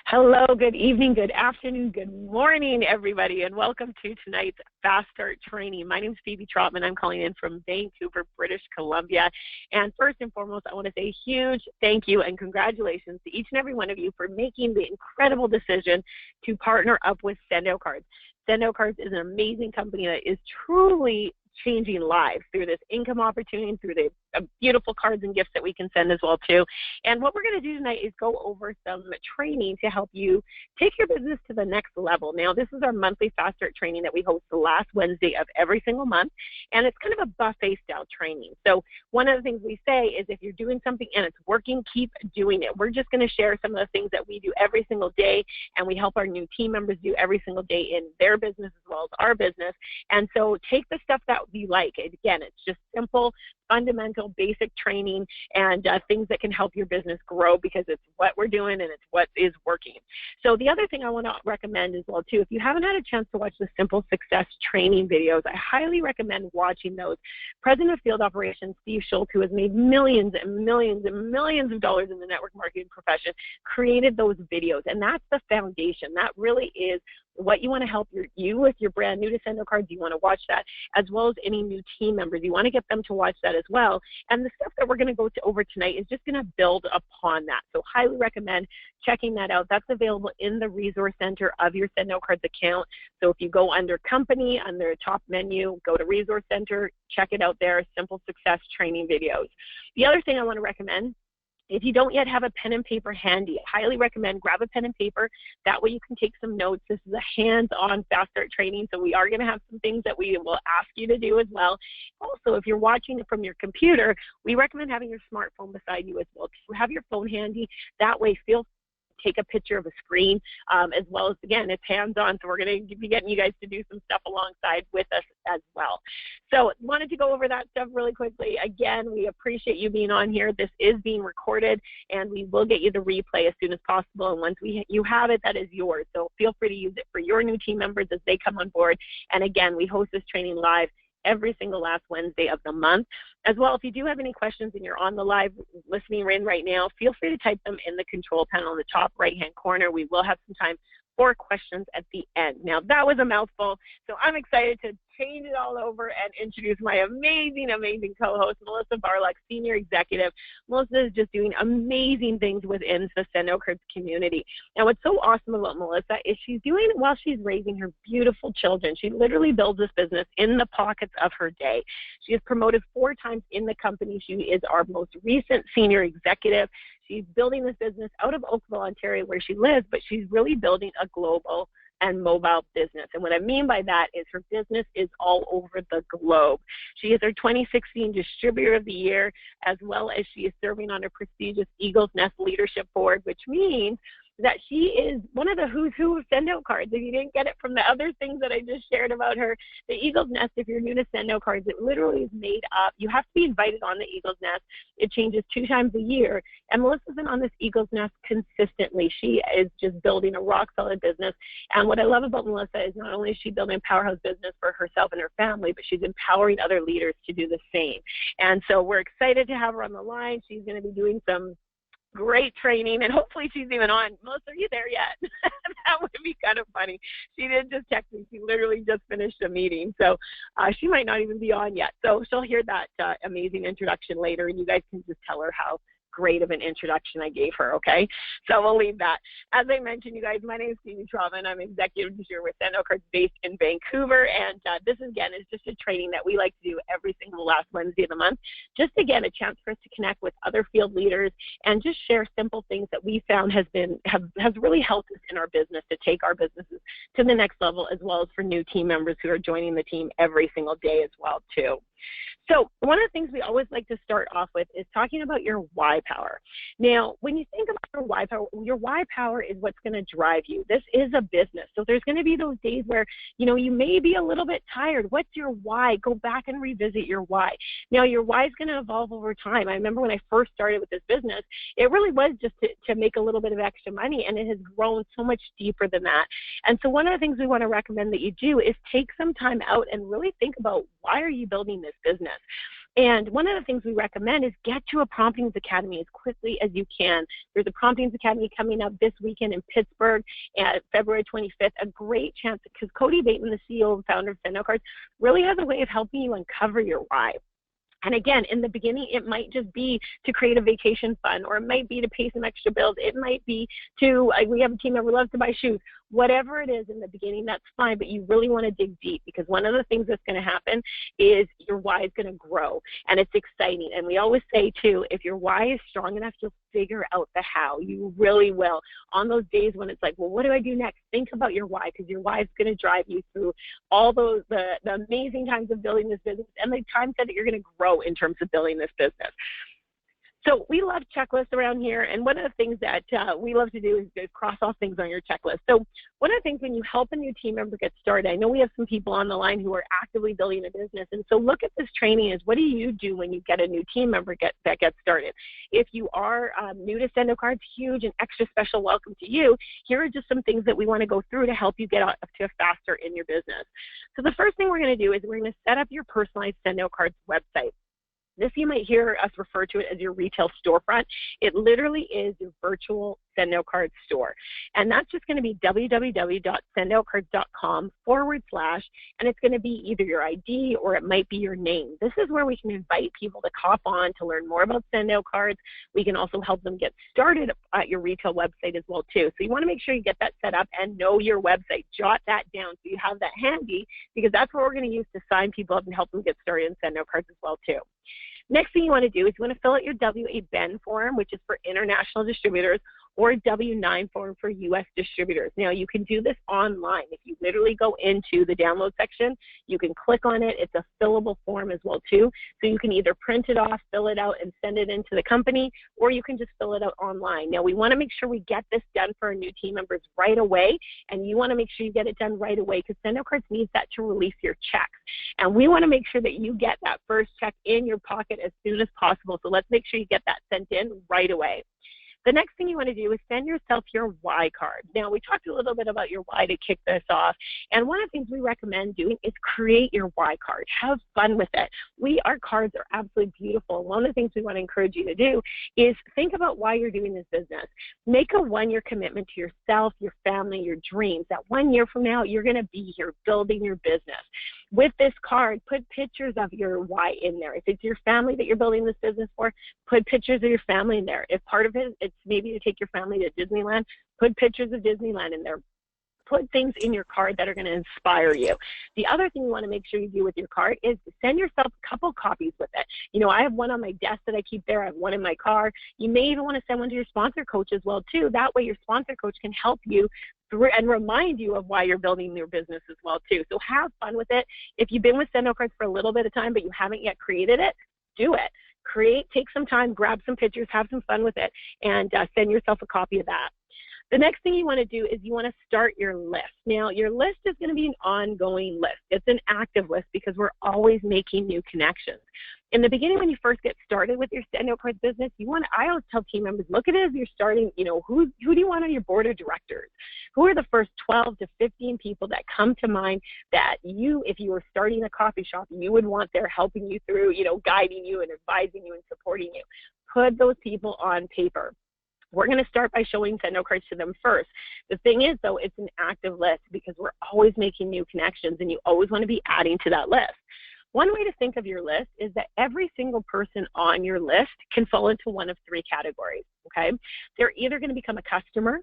Hello, good evening, good afternoon, good morning, everybody, and welcome to tonight's Fast Start training. My name is Phebe Trotman. I'm calling in from Vancouver, British Columbia. And first and foremost, I want to say a huge thank you and congratulations to each and every one of you for making the incredible decision to partner up with SendOutCards. SendOutCards is an amazing company that is truly changing lives through this income opportunity, through the beautiful cards and gifts that we can send as well too. And what we're going to do tonight is go over some training to help you take your business to the next level. Now, this is our monthly Fast Start training that we host the last Wednesday of every single month, and it's kind of a buffet style training. So one of the things we say is if you're doing something and it's working, keep doing it. We're just going to share some of the things that we do every single day, and we help our new team members do every single day in their business as well as our business. And so take the stuff that you like. Again, it's just simple, fundamental, basic training and things that can help your business grow because it's what we're doing and it's what is working. So the other thing I want to recommend as well too, if you haven't had a chance to watch the Simple Success training videos, I highly recommend watching those. President of Field Operations, Steve Schultz, who has made millions and millions and millions of dollars in the network marketing profession, created those videos, and that's the foundation. That really is what you want to help you if you're brand new to SendOutCards, you want to watch that, as well as any new team members. You want to get them to watch that as well. And the stuff that we're going to go over tonight is just going to build upon that. So highly recommend checking that out. That's available in the resource center of your SendOutCards account. So if you go under company, under the top menu, go to resource center, check it out there, Simple Success training videos. The other thing I want to recommend, if you don't yet have a pen and paper handy, I highly recommend grab a pen and paper. That way you can take some notes. This is a hands-on Fast Start training, so we are going to have some things that we will ask you to do as well. Also, if you're watching it from your computer, we recommend having your smartphone beside you as well. So have your phone handy. That way, take a picture of a screen, as well as, again, it's hands-on, so we're going to be getting you guys to do some stuff alongside with us as well. So wanted to go over that stuff really quickly. Again, we appreciate you being on here. This is being recorded, and we will get you the replay as soon as possible, and once you have it, that is yours. So feel free to use it for your new team members as they come on board. And again, we host this training live every single last Wednesday of the month. As well, if you do have any questions and you're on the live listening in right now, feel free to type them in the control panel in the top right-hand corner. We will have some time for questions at the end. Now, that was a mouthful, so I'm excited to change it all over and introduce my amazing, amazing co-host, Melissa Barlock, Senior Executive. Melissa is just doing amazing things within the SendOutCards community. And what's so awesome about Melissa is she's doing it while she's raising her beautiful children. She literally builds this business in the pockets of her day. She is promoted 4 times in the company. She is our most recent Senior Executive. She's building this business out of Oakville, Ontario, where she lives, but she's really building a global and mobile business. And what I mean by that is her business is all over the globe. She is our 2016 Distributor of the Year, as well as she is serving on a prestigious Eagles Nest Leadership Board, which means that she is one of the who's who of SendOutCards. If you didn't get it from the other things that I just shared about her, the Eagles Nest, if you're new to SendOutCards, it literally is made up. You have to be invited on the Eagles Nest. It changes 2 times a year. And Melissa's been on this Eagles Nest consistently. She is just building a rock-solid business. And what I love about Melissa is not only is she building a powerhouse business for herself and her family, but she's empowering other leaders to do the same. And so we're excited to have her on the line. She's going to be doing some great training, and hopefully she's even on. Melissa, are you there yet? That would be kind of funny. She didn't just text me. She literally just finished a meeting, so she might not even be on yet. So she'll hear that amazing introduction later, and you guys can just tell her how great of an introduction I gave her, okay? So we'll leave that. As I mentioned, you guys, my name is Phebe Trotman. I'm Executive Distributor with SendOutCards based in Vancouver, and this, again, is just a training that we like to do every single last Wednesday of the month, just, again, a chance for us to connect with other field leaders and just share simple things that we found has really helped us in our business to take our businesses to the next level, as well as for new team members who are joining the team every single day as well, too. So one of the things we always like to start off with is talking about your why power. Now, when you think about your why power is what's going to drive you. This is a business. So there's going to be those days where, you may be a little bit tired. What's your why? Go back and revisit your why. Now, your why is going to evolve over time. I remember when I first started with this business, it really was just to make a little bit of extra money, and it has grown so much deeper than that. And so one of the things we want to recommend that you do is take some time out and really think about, why are you building this business? And one of the things we recommend is get to a Promptings Academy as quickly as you can. There's a Promptings Academy coming up this weekend in Pittsburgh at February 25th. A great chance, because Cody Bateman, the CEO and founder of SendOutCards, really has a way of helping you uncover your why. And again, in the beginning, it might just be to create a vacation fund, or it might be to pay some extra bills. It might be to, we have a team member who loves to buy shoes. Whatever it is in the beginning, that's fine, but you really want to dig deep, because one of the things that's going to happen is your why is going to grow, and it's exciting. And we always say, too, if your why is strong enough, you'll figure out the how. You really will. On those days when it's like, well, what do I do next? Think about your why, because your why is going to drive you through all those, the amazing times of building this business and the times that you're going to grow in terms of building this business. So we love checklists around here, and one of the things that we love to do is cross off things on your checklist. So one of the things when you help a new team member get started, I know we have some people on the line who are actively building a business, and so look at this training as, what do you do when you get a new team member that gets started? If you are new to SendOutCards, huge and extra special welcome to you. Here are just some things that we want to go through to help you get up to faster in your business. So the first thing we're going to do is we're going to set up your personalized SendOutCards website. This, you might hear us refer to it as your retail storefront. It literally is your virtual SendOutCards store. And that's just going to be www.sendoutcards.com/, and it's going to be either your ID or it might be your name. This is where we can invite people to hop on to learn more about SendOutCards. We can also help them get started at your retail website as well, too. So you want to make sure you get that set up and know your website. Jot that down so you have that handy, because that's what we're going to use to sign people up and help them get started in SendOutCards as well, too. Next thing you want to do is you want to fill out your W-8 form, which is for international distributors, or a W-9 form for U.S. distributors. Now, you can do this online. If you literally go into the download section, you can click on it. It's a fillable form as well, too. So you can either print it off, fill it out, and send it into the company, or you can just fill it out online. Now, we want to make sure we get this done for our new team members right away, and you want to make sure you get it done right away, because SendOutCards needs that to release your checks. And we want to make sure that you get that first check in your pocket as soon as possible. So let's make sure you get that sent in right away. The next thing you want to do is send yourself your why card. Now, we talked a little bit about your why to kick this off, and one of the things we recommend doing is create your why card. Have fun with it. Our cards are absolutely beautiful. One of the things we want to encourage you to do is think about why you're doing this business. Make a one-year commitment to yourself, your family, your dreams, that 1 year from now, you're going to be here building your business. With this card, put pictures of your why in there. If it's your family that you're building this business for, put pictures of your family in there. If part of it, it's maybe to take your family to Disneyland, put pictures of Disneyland in there. Put things in your card that are going to inspire you. The other thing you want to make sure you do with your card is send yourself a couple copies with it. You know, I have one on my desk that I keep there. I have one in my car. You may even want to send one to your sponsor coach as well, too. That way your sponsor coach can help you through and remind you of why you're building your business as well, too. So have fun with it. If you've been with SendOutCards for a little bit of time but you haven't yet created it, do it. Take some time, grab some pictures, have some fun with it, and send yourself a copy of that. The next thing you want to do is you want to start your list. Now, your list is going to be an ongoing list. It's an active list because we're always making new connections. In the beginning, when you first get started with your SendOutCards business, I always tell team members, look at it as you're starting, who do you want on your board of directors? Who are the first 12 to 15 people that come to mind that if you were starting a coffee shop, you would want there helping you through, guiding you and advising you and supporting you? Put those people on paper. We're going to start by showing SendOutCards to them first. The thing is, though, it's an active list because we're always making new connections, and you always want to be adding to that list. One way to think of your list is that every single person on your list can fall into one of three categories, okay? They're either going to become a customer,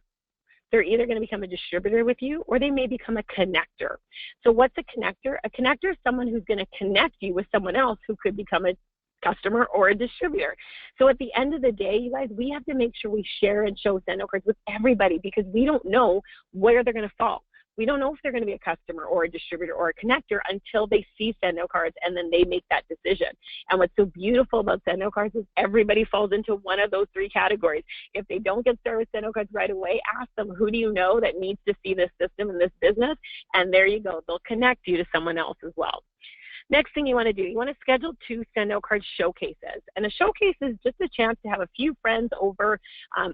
they're either going to become a distributor with you, or they may become a connector. So what's a connector? A connector is someone who's going to connect you with someone else who could become a customer or a distributor. So at the end of the day, you guys, we have to make sure we share and show SendOutCards with everybody because we don't know where they're going to fall. We don't know if they're going to be a customer or a distributor or a connector until they see SendOutCards and then they make that decision. And what's so beautiful about SendOutCards is everybody falls into one of those three categories. If they don't get started with SendOutCards right away, ask them, who do you know that needs to see this system in this business? And there you go. They'll connect you to someone else as well. Next thing you want to do, you want to schedule 2 SendOutCards showcases. And a showcase is just a chance to have a few friends over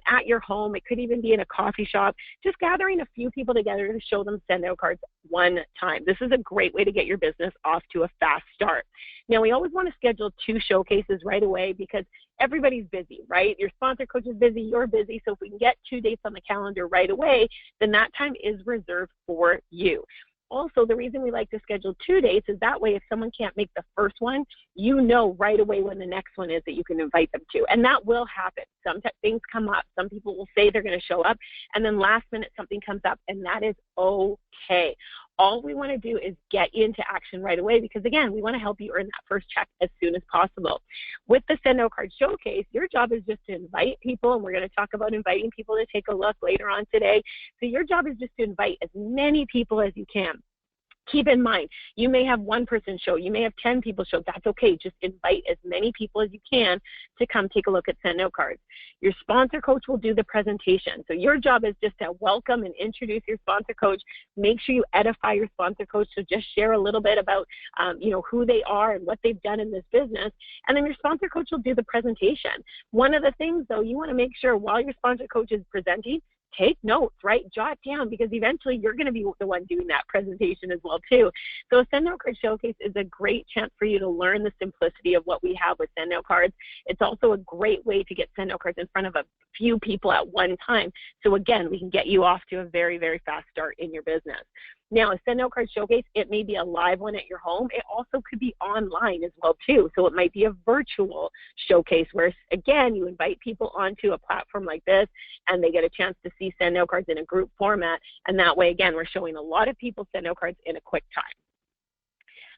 at your home. It could even be in a coffee shop, just gathering a few people together to show them SendOutCards one time. This is a great way to get your business off to a fast start. Now, we always want to schedule 2 showcases right away because everybody's busy, right? Your sponsor coach is busy, you're busy. So if we can get 2 dates on the calendar right away, then that time is reserved for you. Also, the reason we like to schedule 2 dates is that way if someone can't make the first one, you know right away when the next one is that you can invite them to. And that will happen. Sometimes things come up. Some people will say they're going to show up, and then last minute something comes up, and that is okay. All we want to do is get into action right away because, again, we want to help you earn that first check as soon as possible. With the SendOutCards Showcase, your job is just to invite people, and we're going to talk about inviting people to take a look later on today. So your job is just to invite as many people as you can. Keep in mind, you may have 1 person show, you may have 10 people show. That's okay. Just invite as many people as you can to come take a look at SendOutCards. Your sponsor coach will do the presentation. So your job is just to welcome and introduce your sponsor coach. Make sure you edify your sponsor coach. So just share a little bit about, who they are and what they've done in this business. And then your sponsor coach will do the presentation. One of the things, though, you want to make sure while your sponsor coach is presenting, take notes, right? Jot down, because eventually you're going to be the one doing that presentation as well too. So a SendOutCards Showcase is a great chance for you to learn the simplicity of what we have with SendOutCards. It's also a great way to get SendOutCards in front of a few people at one time. So again, we can get you off to a very, very fast start in your business. Now, a SendOutCards Showcase, it may be a live one at your home. It also could be online as well too. So it might be a virtual showcase where, again, you invite people onto a platform like this and they get a chance to see SendOutCards in a group format. And that way, again, we're showing a lot of people SendOutCards in a quick time.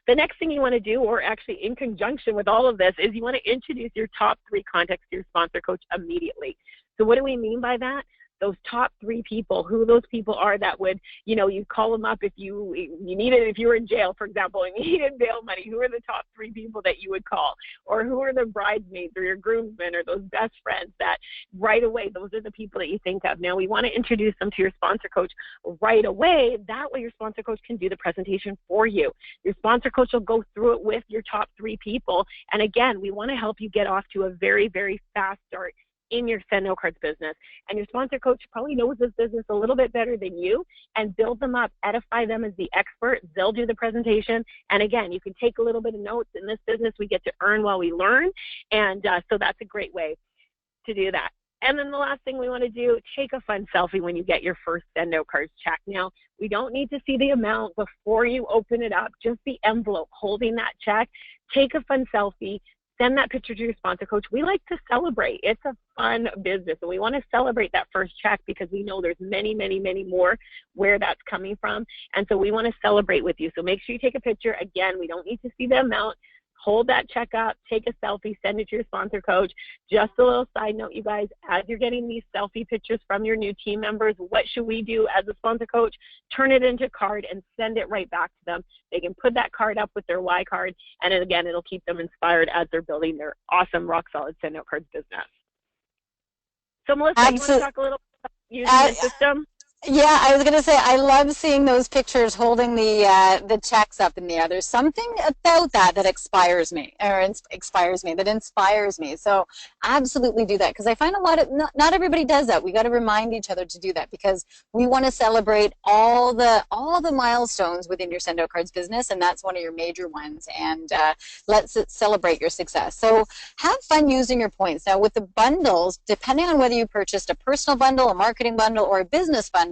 The next thing you want to do, or actually in conjunction with all of this, is you want to introduce your top 3 contacts to your sponsor coach immediately. So what do we mean by that? Those top 3 people, who those people are that would, you call them up if you needed, if you were in jail, for example, and you needed bail money. Who are the top 3 people that you would call? Or who are the bridesmaids or your groomsmen or those best friends that right away, those are the people that you think of. Now, we want to introduce them to your sponsor coach right away. That way your sponsor coach can do the presentation for you. Your sponsor coach will go through it with your top 3 people. And again, we want to help you get off to a very, very fast start in your SendOutCards business. And your sponsor coach probably knows this business a little bit better than you, and build them up, edify them as the expert. They'll do the presentation. And again, you can take a little bit of notes. In this business, we get to earn while we learn. And so that's a great way to do that. And then the last thing we want to do, take a fun selfie when you get your first SendOutCards check. Now, we don't need to see the amount before you open it up, just the envelope holding that check. Take a fun selfie. Send that picture to your sponsor coach. We like to celebrate. It's a fun business, and we want to celebrate that first check because we know there's many, many, many more where that's coming from. And so we want to celebrate with you. So make sure you take a picture. Again, we don't need to see the amount. Hold that check up, take a selfie, send it to your sponsor coach. Just a little side note, you guys, as you're getting these selfie pictures from your new team members, what should we do as a sponsor coach? Turn it into a card and send it right back to them. They can put that card up with their Y card, and again, it'll keep them inspired as they're building their awesome, rock-solid SendOutCards business. So, Melissa, you want to talk a little about using the system? Yeah, I was going to say, I love seeing those pictures holding the checks up in the air. There's something about that that inspires me. So absolutely do that, because I find a lot of, not everybody does that. We got to remind each other to do that, because we want to celebrate all the milestones within your SendOutCards business, and that's one of your major ones. And let's celebrate your success. So have fun using your points. Now, with the bundles, depending on whether you purchased a personal bundle, a marketing bundle, or a business bundle,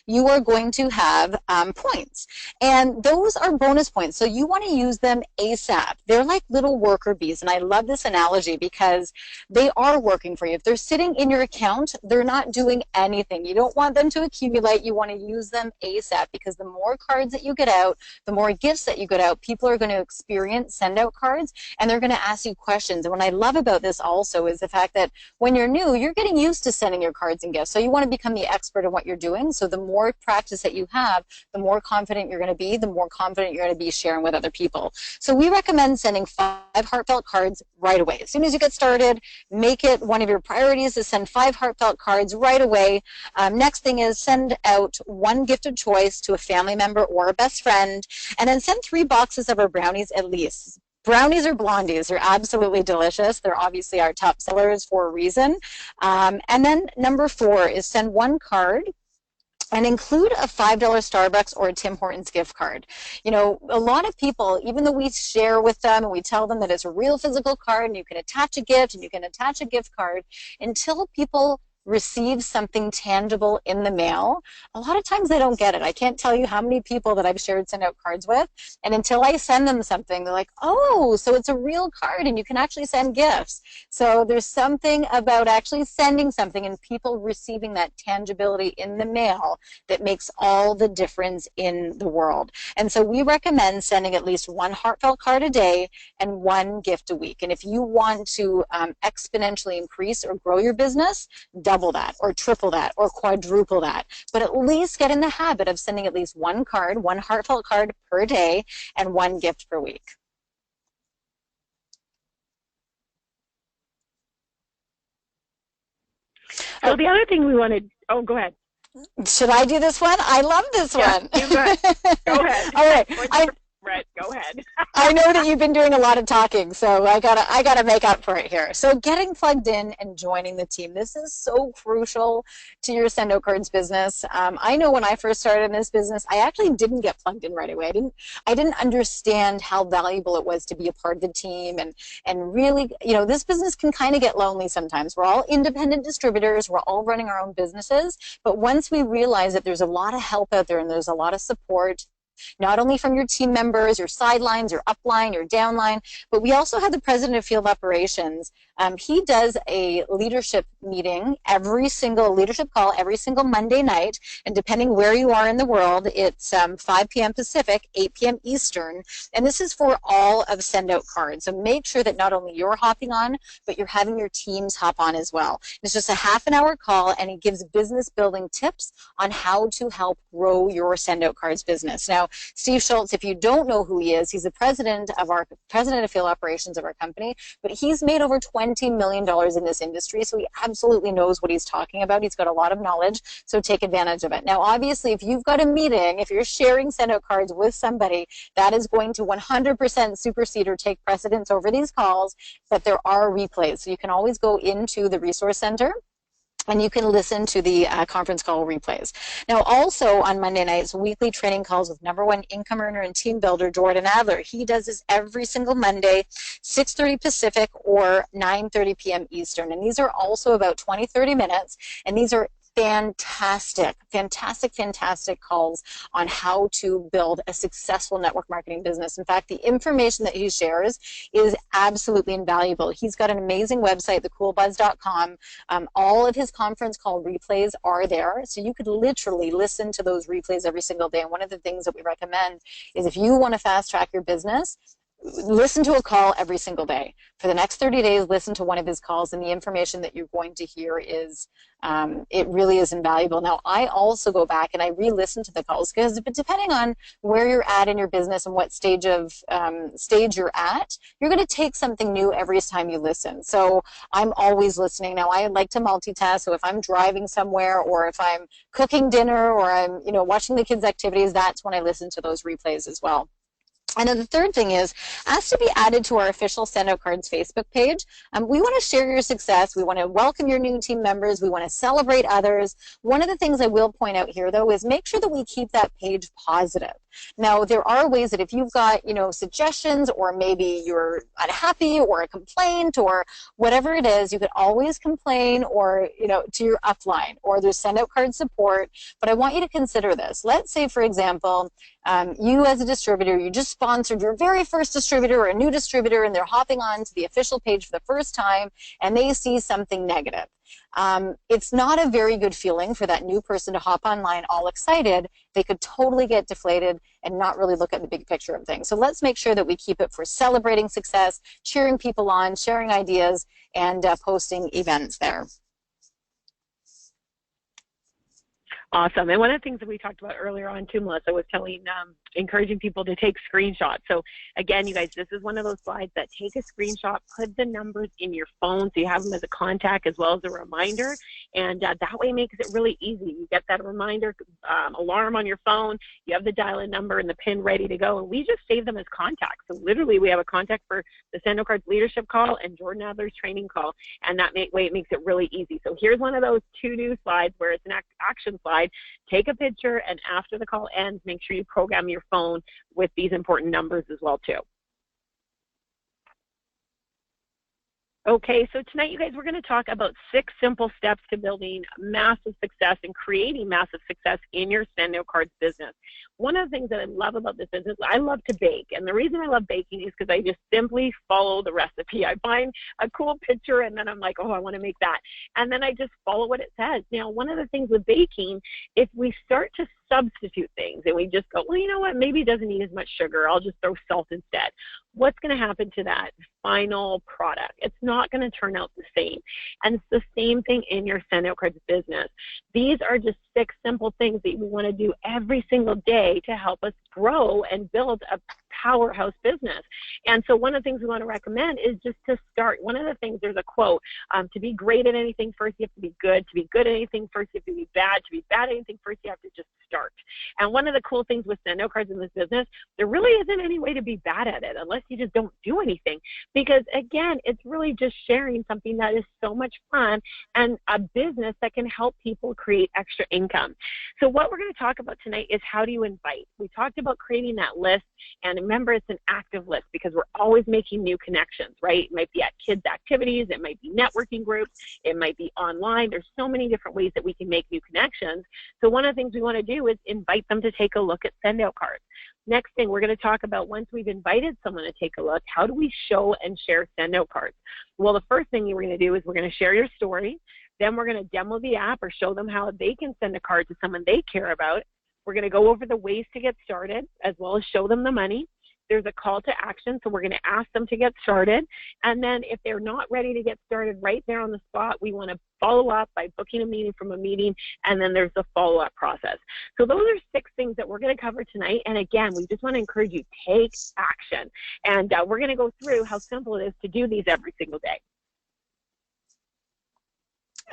you are going to have points, and those are bonus points, so you want to use them ASAP. They're like little worker bees, and I love this analogy because they are working for you. If they're sitting in your account, they're not doing anything. You don't want them to accumulate. You want to use them ASAP, because the more cards that you get out, the more gifts that you get out, people are going to experience SendOutCards, and they're going to ask you questions. And what I love about this also is the fact that when you're new, you're getting used to sending your cards and gifts, so you want to become the expert in what you're doing. doing. So the more practice that you have, the more confident you're going to be, the more confident you're going to be sharing with other people. So we recommend sending 5 heartfelt cards right away. As soon as you get started, make it one of your priorities to send 5 heartfelt cards right away. Next thing is send out 1 gift of choice to a family member or a best friend, and then send 3 boxes of our brownies at least. Brownies or blondies are absolutely delicious. They're obviously our top sellers for a reason. And then number 4 is send 1 card and include a $5 Starbucks or a Tim Hortons gift card. You know, a lot of people, even though we share with them and we tell them that it's a real physical card and you can attach a gift and you can attach a gift card, until people receive something tangible in the mail, a lot of times they don't get it. I can't tell you how many people that I've shared send out cards with, and until I send them something, they're like, oh, so it's a real card and you can actually send gifts. So there's something about actually sending something and people receiving that tangibility in the mail that makes all the difference in the world. And so we recommend sending at least 1 heartfelt card a day and 1 gift a week. And if you want to exponentially increase or grow your business, double that or triple that or quadruple that, but at least get in the habit of sending at least 1 card, 1 heartfelt card per day, and 1 gift per week. So the other thing we wanted, oh, go ahead. Should I do this one? I love this one. You go ahead. Go ahead. All right. Brett, go ahead. I know that you've been doing a lot of talking, so I gotta make up for it here. So getting plugged in and joining the team, this is so crucial to your SendOutCards business. I know when I first started in this business, I actually didn't get plugged in right away. I didn't understand how valuable it was to be a part of the team, and really, you know, this business can kind of get lonely sometimes. We're all independent distributors, we're all running our own businesses, but once we realize that there's a lot of help out there and there's a lot of support, not only from your team members, your sidelines, your upline, your downline, but we also have the president of field operations. He does a leadership meeting leadership call every single Monday night, and depending where you are in the world, it's 5 p.m. Pacific, 8 p.m. Eastern, and this is for all of SendOutCards. So make sure that not only you're hopping on, but you're having your teams hop on as well. It's just a half-an-hour call, and he gives business building tips on how to help grow your SendOutCards business. Now, Steve Schultz, if you don't know who he is, he's the president of field operations of our company, but he's made over $20 million in this industry, so he absolutely knows what he's talking about. He's got a lot of knowledge, so take advantage of it. Now, obviously, if you've got a meeting, if you're sharing SendOutCards with somebody, that is going to 100% supersede or take precedence over these calls, but there are replays, so you can always go into the resource center and you can listen to the conference call replays. Now, also on Monday nights, weekly training calls with #1 income earner and team builder, Jordan Adler. He does this every single Monday, 6:30 Pacific or 9:30 p.m. Eastern. And these are also about 20-30 minutes, and these are fantastic calls on how to build a successful network marketing business. In fact, the information that he shares is absolutely invaluable. He's got an amazing website, thecoolbuzz.com. All of his conference call replays are there, so you could literally listen to those replays every single day. And one of the things that we recommend is if you want to fast track your business, listen to a call every single day. For the next 30 days, listen to one of his calls, and the information that you're going to hear is, it really is invaluable. Now, I also go back and I re-listen to the calls, because depending on where you're at in your business and what stage you're at, you're going to take something new every time you listen. So I'm always listening. Now, I like to multitask, so if I'm driving somewhere or if I'm cooking dinner or I'm, you know, watching the kids' activities, that's when I listen to those replays as well. And then the third thing is, ask to be added to our official SendOutCards Facebook page. We want to share your success. We want to welcome your new team members. We want to celebrate others. One of the things I will point out here, though, is make sure that we keep that page positive. Now, there are ways that if you've got, you know, suggestions, or maybe you're unhappy or a complaint or whatever it is, you could always complain, or, you know, to your upline, or there's SendOutCards support. But I want you to consider this. Let's say, for example, you as a distributor, you just sponsored your very first distributor or a new distributor, and they're hopping on to the official page for the first time, and they see something negative. It's not a very good feeling for that new person to hop online all excited. They could totally get deflated and not really look at the big picture of things. So let's make sure that we keep it for celebrating success, cheering people on, sharing ideas, and posting events there. Awesome. And one of the things that we talked about earlier on too, Melissa, was encouraging people to take screenshots. So again, you guys, this is one of those slides that take a screenshot, put the numbers in your phone so you have them as a contact as well as a reminder. And that way makes it really easy. You get that reminder alarm on your phone, you have the dial-in number and the pin ready to go. And we just save them as contacts. So literally we have a contact for the SendOutCards leadership call and Jordan Adler's training call. And that way it makes it really easy. So here's one of those to-do slides where it's an action slide. Take a picture, and after the call ends, make sure you program your phone with these important numbers as well too. Okay, so tonight, you guys, we're going to talk about 6 simple steps to building massive success and creating massive success in your SendOutCards business. One of the things that I love about this business, I love to bake. And the reason I love baking is because I just simply follow the recipe. I find a cool picture and then I'm like, oh, I want to make that. And then I just follow what it says. Now, one of the things with baking, if we start to substitute things and we just go, well, you know what, maybe it doesn't need as much sugar, I'll just throw salt instead. What's going to happen to that final product? It's not going to turn out the same. And it's the same thing in your SendOutCards business. These are just 6 simple things that we want to do every single day to help us grow and build a powerhouse business. And so one of the things we want to recommend is just to start. One of the things, there's a quote, to be great at anything first, you have to be good. To be good at anything first, you have to be bad. To be bad at anything first, you have to just start. And one of the cool things with SendOutCards in this business, there really isn't any way to be bad at it unless you just don't do anything. Because again, it's really just sharing something that is so much fun and a business that can help people create extra income. So what we're going to talk about tonight is how do you invite? We talked about creating that list, and remember, it's an active list because we're always making new connections, right? It might be at kids' activities, it might be networking groups, it might be online. There's so many different ways that we can make new connections. So one of the things we want to do is invite them to take a look at SendOutCards. Next thing, we're going to talk about once we've invited someone to take a look, how do we show and share SendOutCards? Well, the first thing we're going to do is we're going to share your story. Then we're going to demo the app or show them how they can send a card to someone they care about. We're going to go over the ways to get started as well as show them the money. There's a call to action, so we're going to ask them to get started. And then if they're not ready to get started right there on the spot, we want to follow up by booking a meeting from a meeting, and then there's the follow-up process. So those are 6 things that we're going to cover tonight. And again, we just want to encourage you, take action. And we're going to go through how simple it is to do these every single day.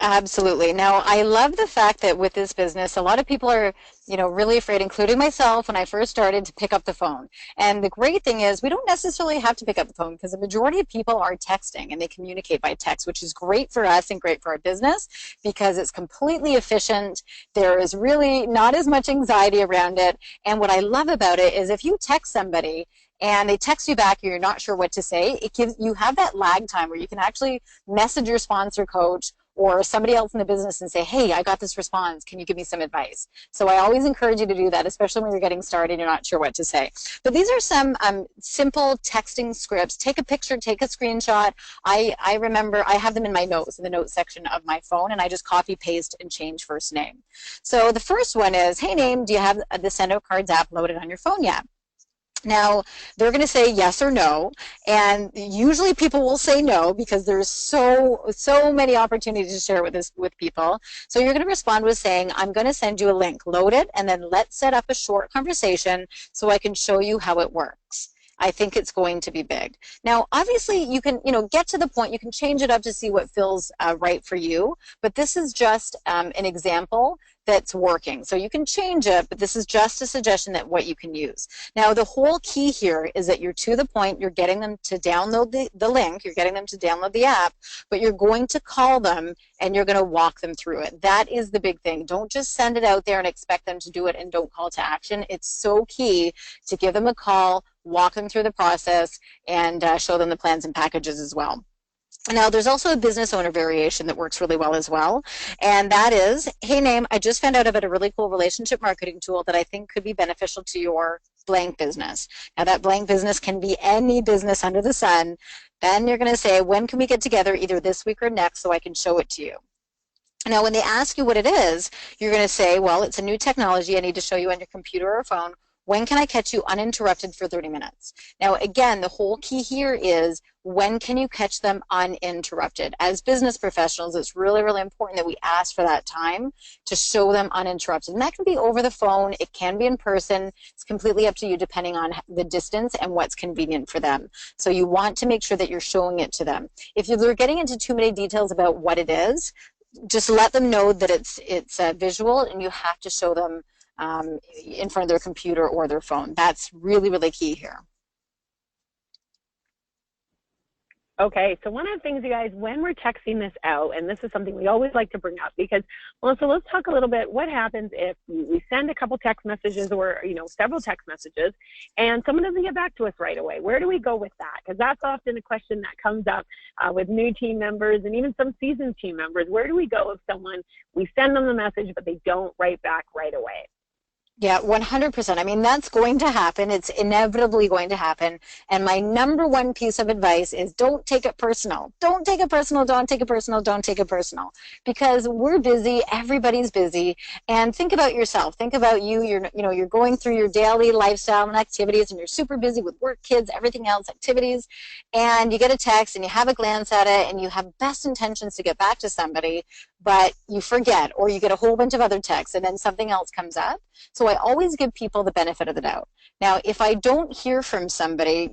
Absolutely. Now, I love the fact that with this business, a lot of people are, really afraid, including myself when I first started, to pick up the phone. And the great thing is we don't necessarily have to pick up the phone because the majority of people are texting and they communicate by text, which is great for us and great for our business because it's completely efficient. There is really not as much anxiety around it. And what I love about it is if you text somebody and they text you back and you're not sure what to say, you have that lag time where you can actually message your sponsor coach or somebody else in the business and say, hey, I got this response. Can you give me some advice? So I always encourage you to do that, especially when you're getting started and you're not sure what to say. But these are some simple texting scripts. Take a picture, take a screenshot. I remember I have them in my notes, in the notes section of my phone, and I just copy, paste, and change first name. So the first one is, hey, name, do you have the SendOutCards app loaded on your phone yet? Now, they're going to say yes or no, and usually people will say no because there's so many opportunities to share with people. So you're going to respond with saying, I'm going to send you a link, load it, and then let's set up a short conversation so I can show you how it works. I think it's going to be big. Now, obviously, you can, get to the point. You can change it up to see what feels right for you, but this is just an example that's working. So you can change it, but this is just a suggestion that what you can use. Now, the whole key here is that you're to the point, you're getting them to download the link, you're getting them to download the app, but you're going to call them and you're going to walk them through it. That is the big thing. Don't just send it out there and expect them to do it and don't call to action. It's so key to give them a call, walk them through the process, and show them the plans and packages as well. Now, there's also a business owner variation that works really well as well, and that is, hey, name, I just found out about a really cool relationship marketing tool that I think could be beneficial to your blank business. Now, that blank business can be any business under the sun. Then you're going to say, when can we get together, either this week or next, so I can show it to you? Now, when they ask you what it is, you're going to say, well, it's a new technology I need to show you on your computer or phone. When can I catch you uninterrupted for 30 minutes? Now, again, the whole key here is when can you catch them uninterrupted? As business professionals, it's really, really important that we ask for that time to show them uninterrupted. And that can be over the phone. It can be in person. It's completely up to you depending on the distance and what's convenient for them. So you want to make sure that you're showing it to them. If they're getting into too many details about what it is, just let them know that it's visual, and you have to show them in front of their computer or their phone. That's really, really key here. Okay, so one of the things, you guys, when we're texting this out, and this is something we always like to bring up, because, Melissa, let's talk a little bit, what happens if we send a couple text messages or, several text messages, and someone doesn't get back to us right away? Where do we go with that? Because that's often a question that comes up with new team members and even some seasoned team members. Where do we go if we send them the message, but they don't write back right away? Yeah, 100%. I mean, that's going to happen. It's inevitably going to happen. And my number one piece of advice is don't take it personal. Don't take it personal. Don't take it personal. Don't take it personal. Because we're busy. Everybody's busy. And think about yourself. Think about you. You're going through your daily lifestyle and activities, and you're super busy with work, kids, everything else, activities. And you get a text, and you have a glance at it, and you have best intentions to get back to somebody, but you forget, or you get a whole bunch of other texts, and then something else comes up. So I always give people the benefit of the doubt. Now, if I don't hear from somebody,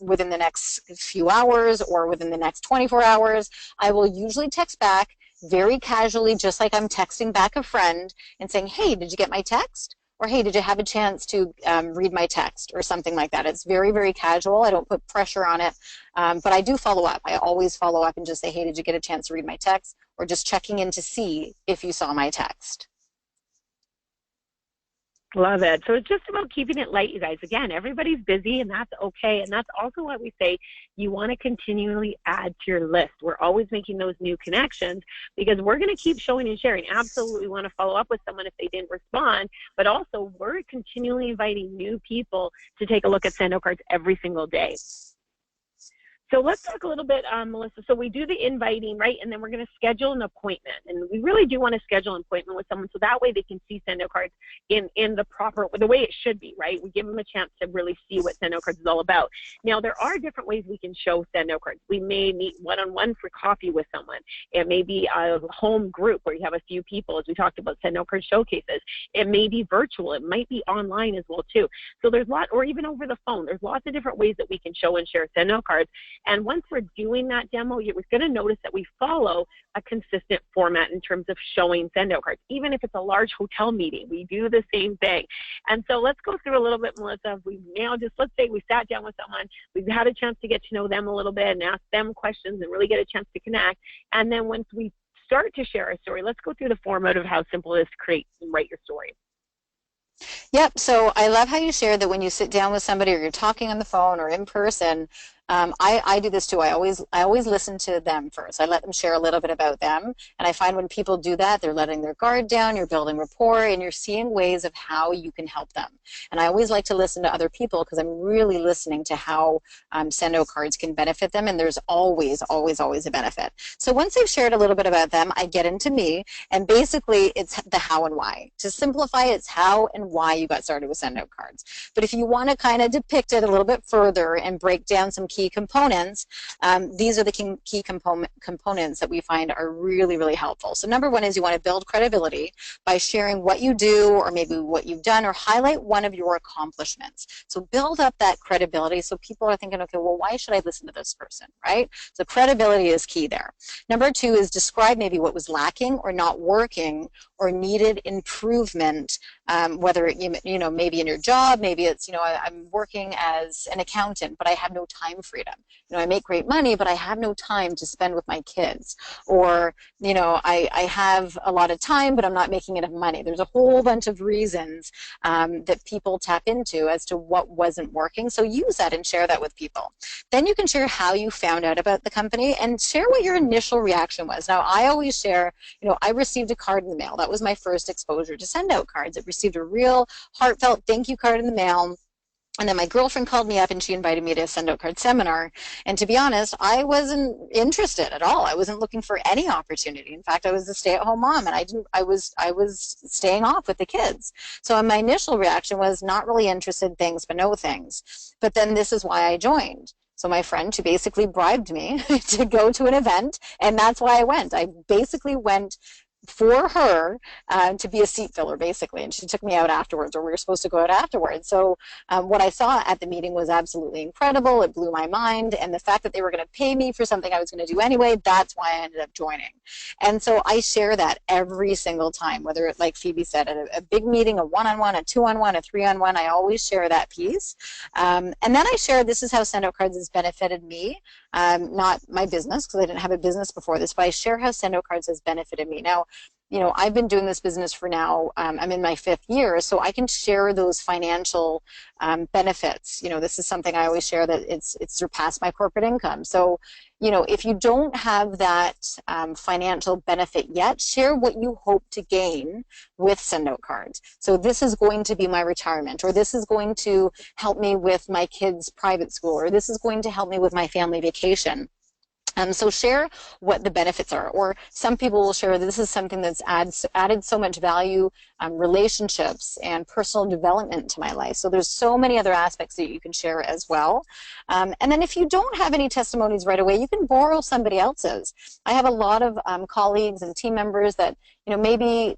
within the next few hours or within the next 24 hours, I will usually text back very casually, just like I'm texting back a friend and saying, hey, did you get my text? Or, hey, did you have a chance to read my text, or something like that? It's very, very casual. I don't put pressure on it, but I do follow up. I always follow up and just say, hey, did you get a chance to read my text? Or just checking in to see if you saw my text. Love it. So it's just about keeping it light, you guys. Again, everybody's busy, and that's okay. And that's also why we say you want to continually add to your list. We're always making those new connections, because we're going to keep showing and sharing. Absolutely want to follow up with someone if they didn't respond, but also we're continually inviting new people to take a look at SendOutCards every single day. So let's talk a little bit, Melissa. So we do the inviting, right? And then we're going to schedule an appointment. And we really do want to schedule an appointment with someone, so that way they can see SendOutCards in the way it should be, right? We give them a chance to really see what SendOutCards is all about. Now, there are different ways we can show SendOutCards. We may meet one-on-one for coffee with someone. It may be a home group where you have a few people, as we talked about SendOutCards showcases. It may be virtual. It might be online as well, too. So there's or even over the phone. There's lots of different ways that we can show and share SendOutCards. And once we're doing that demo, you're going to notice that we follow a consistent format in terms of showing SendOutCards. Even if it's a large hotel meeting, we do the same thing. And so let's go through a little bit, Melissa. Let's say we sat down with someone, we've had a chance to get to know them a little bit and ask them questions and really get a chance to connect. And then once we start to share our story, let's go through the format of how simple it is to create and write your story. Yep. So I love how you shared that when you sit down with somebody, or you're talking on the phone or in person, I do this too. I always listen to them first. I let them share a little bit about them. And I find when people do that, they're letting their guard down, you're building rapport, and you're seeing ways of how you can help them. And I always like to listen to other people, because I'm really listening to how SendOutCards can benefit them. And there's always, always, always a benefit. So once they've shared a little bit about them, I get into me. And basically, it's the how and why. To simplify, it's how and why you got started with SendOutCards. But if you want to kind of depict it a little bit further and break down some key components, these are the key components that we find are really, really helpful. So number one is you want to build credibility by sharing what you do, or maybe what you've done, or highlight one of your accomplishments. So build up that credibility, so people are thinking, okay, well, why should I listen to this person, right? So credibility is key there. Number two is describe maybe what was lacking or not working or needed improvement, whether maybe in your job, maybe it's, I'm working as an accountant, but I have no time freedom. I make great money, but I have no time to spend with my kids. Or, I have a lot of time, but I'm not making enough money. There's a whole bunch of reasons that people tap into as to what wasn't working. So use that and share that with people. Then you can share how you found out about the company and share what your initial reaction was. Now, I always share, I received a card in the mail. That was my first exposure to SendOutCards. It received a real heartfelt thank you card in the mail. And then my girlfriend called me up and she invited me to a SendOutCards seminar. And to be honest, I wasn't interested at all. I wasn't looking for any opportunity. In fact, I was a stay-at-home mom and I was staying off with the kids. So my initial reaction was not really interested, thanks, but no thanks. But then this is why I joined. So my friend, she basically bribed me to go to an event, and that's why I went. I basically went for her to be a seat filler, basically, and she took me out afterwards, or we were supposed to go out afterwards. So what I saw at the meeting was absolutely incredible. It blew my mind, and the fact that they were going to pay me for something I was going to do anyway, that's why I ended up joining. And so I share that every single time, whether it, like Phoebe said, at a big meeting, a one-on-one, a two-on-one, a three-on-one, I always share that piece. And then I share this is how SendOutCards has benefited me, not my business, because I didn't have a business before this, but I share how SendOutCards has benefited me. Now, you know, I've been doing this business for now, I'm in my 5th year, so I can share those financial benefits. You know, this is something I always share, that it's surpassed my corporate income. So, you know, if you don't have that financial benefit yet, share what you hope to gain with SendOutCards. So this is going to be my retirement, or this is going to help me with my kids' private school, or this is going to help me with my family vacation. So share what the benefits are, or some people will share this is something that's added so much value, relationships and personal development to my life. So there's so many other aspects that you can share as well. And then if you don't have any testimonies right away, you can borrow somebody else's. I have a lot of colleagues and team members that, maybe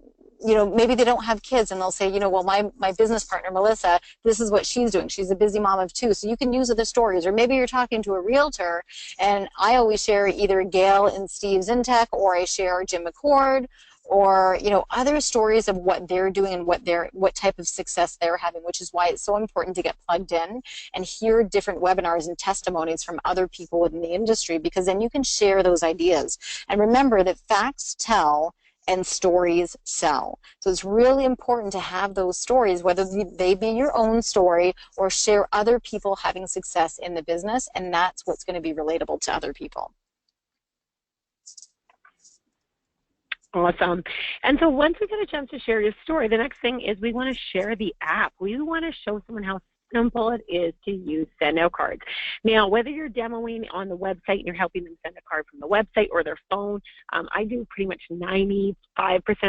they don't have kids, and they'll say, well, my business partner, Melissa, this is what she's doing. She's a busy mom of 2, so you can use other stories. Or maybe you're talking to a realtor, and I always share either Gail and Steve Zintek, or I share Jim McCord, or other stories of what they're doing and what type of success they're having, which is why it's so important to get plugged in and hear different webinars and testimonies from other people within the industry, because then you can share those ideas. And remember that facts tell and stories sell. So it's really important to have those stories, whether they be your own story or share other people having success in the business, and that's what's going to be relatable to other people. Awesome. And so once we get a chance to share your story, the next thing is we want to share the app. We want to show someone how simple it is to use SendOutCards. Now, whether you're demoing on the website and you're helping them send a card from the website or their phone, I do pretty much 95%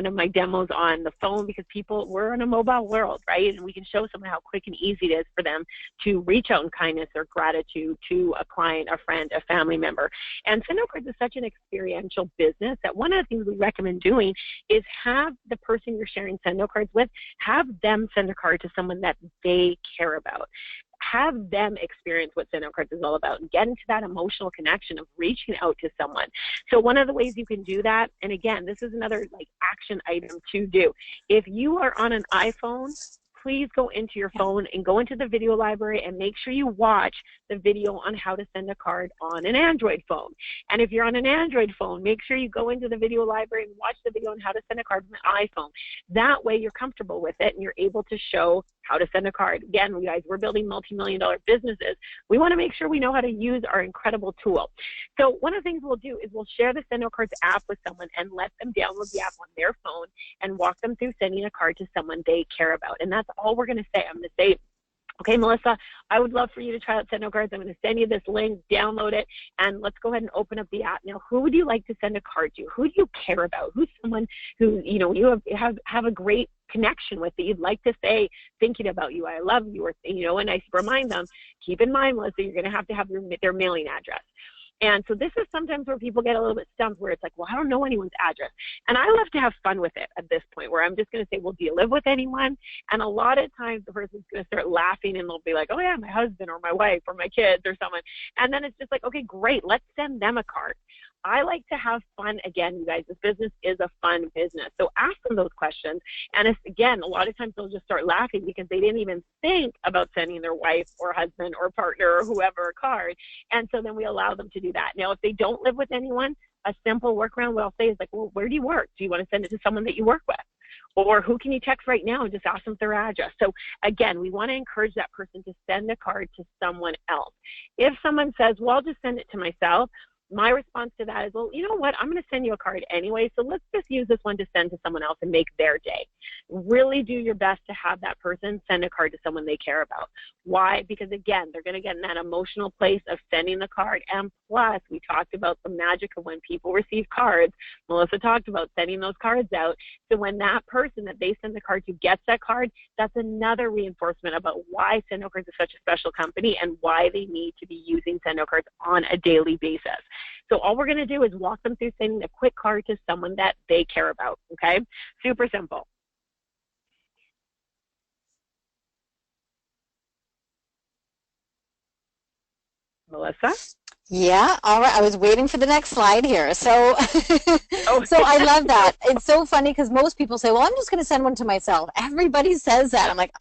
of my demos on the phone, because we're in a mobile world, right? And we can show someone how quick and easy it is for them to reach out in kindness or gratitude to a client, a friend, a family member. And SendOutCards is such an experiential business that one of the things we recommend doing is have the person you're sharing SendOutCards with, have them send a card to someone that they care about. Have them experience what SendOutCards is all about and get into that emotional connection of reaching out to someone. So one of the ways you can do that, and again, this is another action item to do. If you are on an iPhone, please go into your phone and go into the video library and make sure you watch the video on how to send a card on an Android phone. And if you're on an Android phone, make sure you go into the video library and watch the video on how to send a card from an iPhone. That way you're comfortable with it and you're able to show how to send a card. Again, guys, we're building multi-million-dollar businesses. We want to make sure we know how to use our incredible tool. So one of the things we'll do is we'll share the SendOutCards app with someone and let them download the app on their phone and walk them through sending a card to someone they care about. And that's all we're going to say. I'm going to say, okay, Melissa, I would love for you to try out SendOutCards. I'm going to send you this link, download it, and let's go ahead and open up the app. Now, who would you like to send a card to? Who do you care about? Who's someone who, you have a great connection with that you'd like to say, thinking about you, I love you, or, and I remind them, keep in mind, Melissa, you're going to have their mailing address. And so this is sometimes where people get a little bit stumped, where it's like, well, I don't know anyone's address. And I love to have fun with it at this point, where I'm just going to say, well, do you live with anyone? And a lot of times the person's going to start laughing and they'll be like, oh, yeah, my husband or my wife or my kids or someone. And then it's just like, okay, great, let's send them a card. I like to have fun. Again, you guys, this business is a fun business. So ask them those questions. And it's, again, a lot of times they'll just start laughing because they didn't even think about sending their wife or husband or partner or whoever a card. And so then we allow them to do that. Now, if they don't live with anyone, a simple workaround, what I'll say is like, well, where do you work? Do you want to send it to someone that you work with? Or who can you text right now and just ask them their address? So again, we want to encourage that person to send a card to someone else. If someone says, well, I'll just send it to myself, my response to that is, well, you know what? I'm going to send you a card anyway, so let's just use this one to send to someone else and make their day. Really do your best to have that person send a card to someone they care about. Why? Because again, they're going to get in that emotional place of sending the card. And plus, we talked about the magic of when people receive cards. Melissa talked about sending those cards out. So when that person that they send the card to gets that card, that's another reinforcement about why SendOutCards is such a special company and why they need to be using SendOutCards on a daily basis. So all we're going to do is walk them through sending a quick card to someone that they care about, okay? Super simple. Melissa? Yeah, all right. I was waiting for the next slide here. So, so I love that. It's so funny because most people say, well, I'm just going to send one to myself. Everybody says that. I'm like,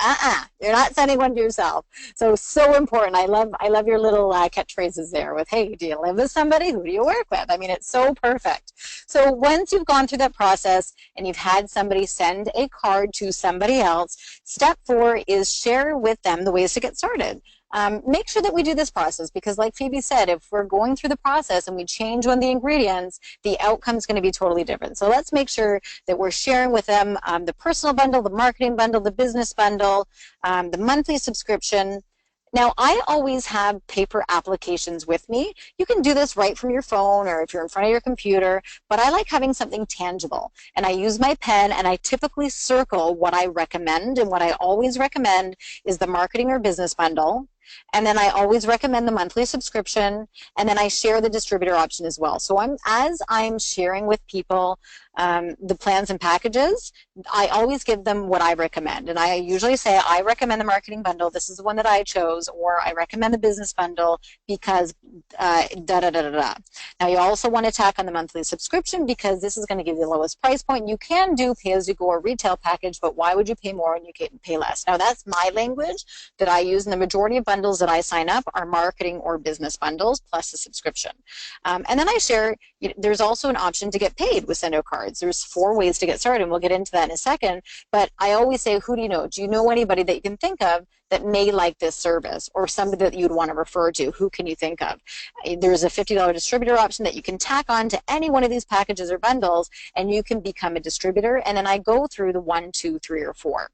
you're not sending one to yourself. So important. I love your little catchphrases there with, hey, do you live with somebody? Who do you work with? I mean, it's so perfect. So once you've gone through that process and you've had somebody send a card to somebody else, step 4 is share with them the ways to get started. Make sure that we do this process because like Phoebe said, if we're going through the process and we change one of the ingredients, the outcome is going to be totally different. So let's make sure that we're sharing with them the personal bundle, the marketing bundle, the business bundle, the monthly subscription. Now, I always have paper applications with me. You can do this right from your phone or if you're in front of your computer, but I like having something tangible. And I use my pen and I typically circle what I recommend. And what I always recommend is the marketing or business bundle. And then I always recommend the monthly subscription, and then I share the distributor option as well. So as I'm sharing with people the plans and packages, I always give them what I recommend. And I usually say, I recommend the marketing bundle. This is the one that I chose, or I recommend the business bundle because da-da-da-da-da. Now, you also want to tack on the monthly subscription because this is going to give you the lowest price point. You can do pay-as-you-go or retail package, but why would you pay more when you can pay less? Now, that's my language that I use, and the majority of bundles that I sign up are marketing or business bundles plus a subscription. And then I share, there's also an option to get paid with SendOutCards. There's 4 ways to get started, and we'll get into that in a second. But I always say, who do you know? Do you know anybody that you can think of that may like this service, or somebody that you'd want to refer to? Who can you think of? There's a $50 distributor option that you can tack on to any one of these packages or bundles, and you can become a distributor. And then I go through the 1, 2, 3, or 4.